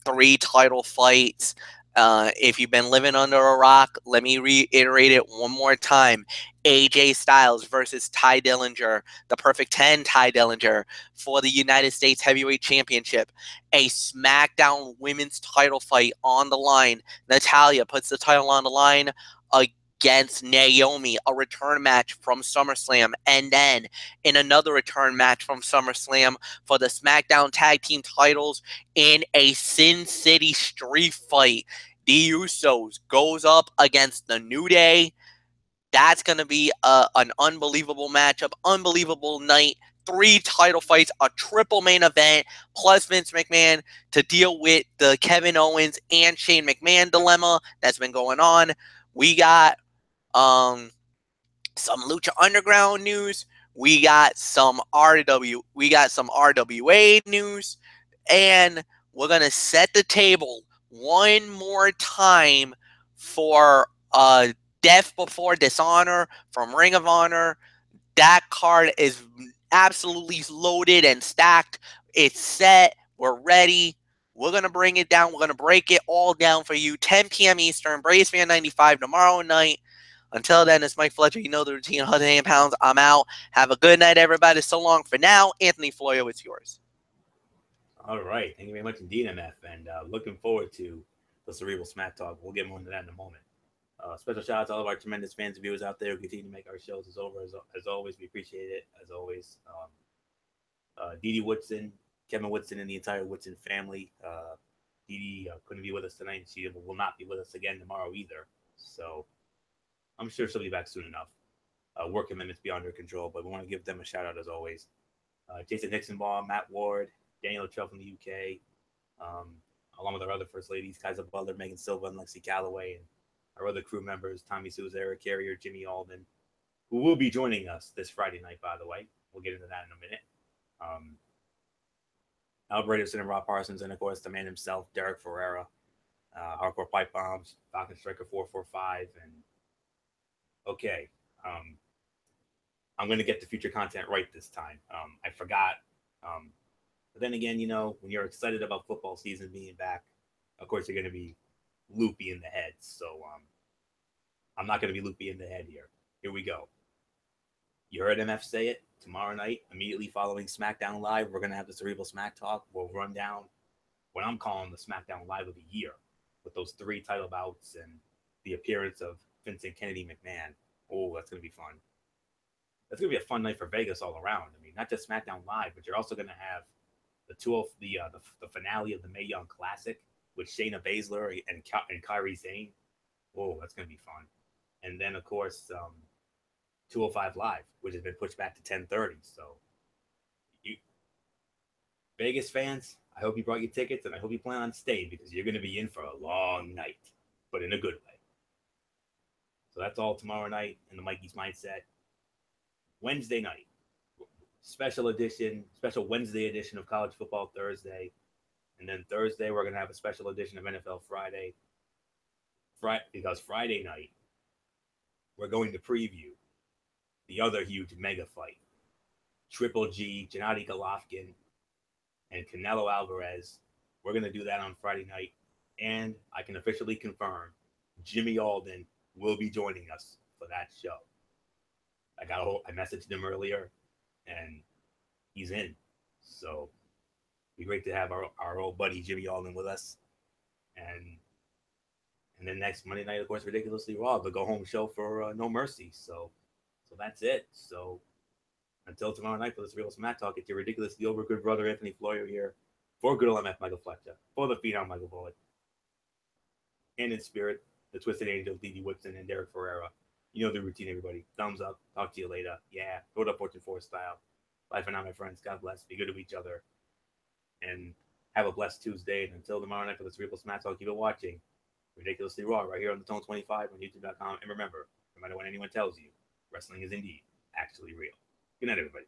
3 title fights. If you've been living under a rock, let me reiterate it one more time. AJ Styles versus Ty Dillinger, the Perfect 10 Ty Dillinger for the United States Heavyweight Championship. A SmackDown women's title fight on the line. Natalya puts the title on the line against Naomi, a return match from SummerSlam, and then in another return match from SummerSlam for the SmackDown Tag Team titles in a Sin City street fight. The Usos goes up against the New Day. That's going to be an unbelievable matchup, unbelievable night. 3 title fights, a triple main event, plus Vince McMahon to deal with the Kevin Owens and Shane McMahon dilemma that's been going on. We got some Lucha Underground news. We got some RWA news, and we're gonna set the table one more time for Death Before Dishonor from Ring of Honor. That card is absolutely loaded and stacked. It's set. We're ready. We're going to bring it down. We're going to break it all down for you. 10 p.m. Eastern, Braves Fan 95 tomorrow night. Until then, it's Mike Fletcher. You know the routine, 108 pounds. I'm out. Have a good night, everybody. So long for now. Anthony Florio, it's yours. All right. Thank you very much indeed, MF. And looking forward to the Cerebral Smack Talk. We'll get more into that in a moment. Special shout out to all of our tremendous fans and viewers out there who continue to make our shows as always. We appreciate it, as always. Dee Woodson, Kevin Woodson, and the entire Woodson family. Dee couldn't be with us tonight. She will not be with us again tomorrow either. So I'm sure she'll be back soon enough. Work commitments beyond her control, but we want to give them a shout out as always. Jason Nixonbaugh, Matt Ward, Daniel Luttrell from the UK, along with our other first ladies, Kaiser Butler, Megan Silva, and Lexi Calloway, and our other crew members, Tommy Souza, Eric Carrier, Jimmy Alden, who will be joining us this Friday night, by the way. We'll get into that in a minute. Albert Anderson and Rob Parsons, and of course, the man himself, Derek Ferreira, Hardcore Pipe Bombs, Falcon Striker 445, and okay. I'm going to get the future content right this time. I forgot. But then again, when you're excited about football season being back, of course, you're going to be loopy in the head. So I'm not going to be loopy in the head here. Here we go. You heard MF say it. Tomorrow night, immediately following SmackDown Live, we're going to have the Cerebral Smack Talk. We'll run down what I'm calling the SmackDown Live of the year with those 3 title bouts and the appearance of Vincent Kennedy McMahon. Oh, that's going to be fun. That's going to be a fun night for Vegas all around. I mean, not just SmackDown Live, but you're also going to have the finale of the Mae Young Classic with Shayna Baszler and Kairi Sane. Oh, that's going to be fun. And then, of course, 205 Live, which has been pushed back to 10:30. So, Vegas fans, I hope you brought your tickets, and I hope you plan on staying because you're going to be in for a long night, but in a good way. So that's all tomorrow night in the Mikey's Mindset. Wednesday night, special Wednesday edition of College Football Thursday. And then Thursday, we're going to have a special edition of NFL Friday. Because Friday night, we're going to preview the other huge mega fight. Triple G, Gennady Golovkin, and Canelo Alvarez. We're going to do that on Friday night. And I can officially confirm Jimmy Alden will be joining us for that show. I messaged him earlier, and he's in. So it'd be great to have our old buddy Jimmy Alden with us. And then next Monday night, of course, Ridiculously Raw, the go-home show for No Mercy. So that's it. So until tomorrow night for this Real Smack Talk, it's your ridiculously over good brother Anthony Florio here for good old MF Michael Fletcher, for the Phenom Michael Bullock, and in spirit, the Twisted Angels, Dee Woodson, and Derek Ferreira. You know the routine, everybody. Thumbs up. Talk to you later. Yeah. Throw it up Fortune 4 style. Bye for now, my friends. God bless. Be good to each other. And have a blessed Tuesday. And until tomorrow night for the Cerebral Smack Talk, keep it watching. Ridiculously Raw right here on the Tone 25 on YouTube.com. And remember, no matter what anyone tells you, wrestling is indeed actually real. Good night, everybody.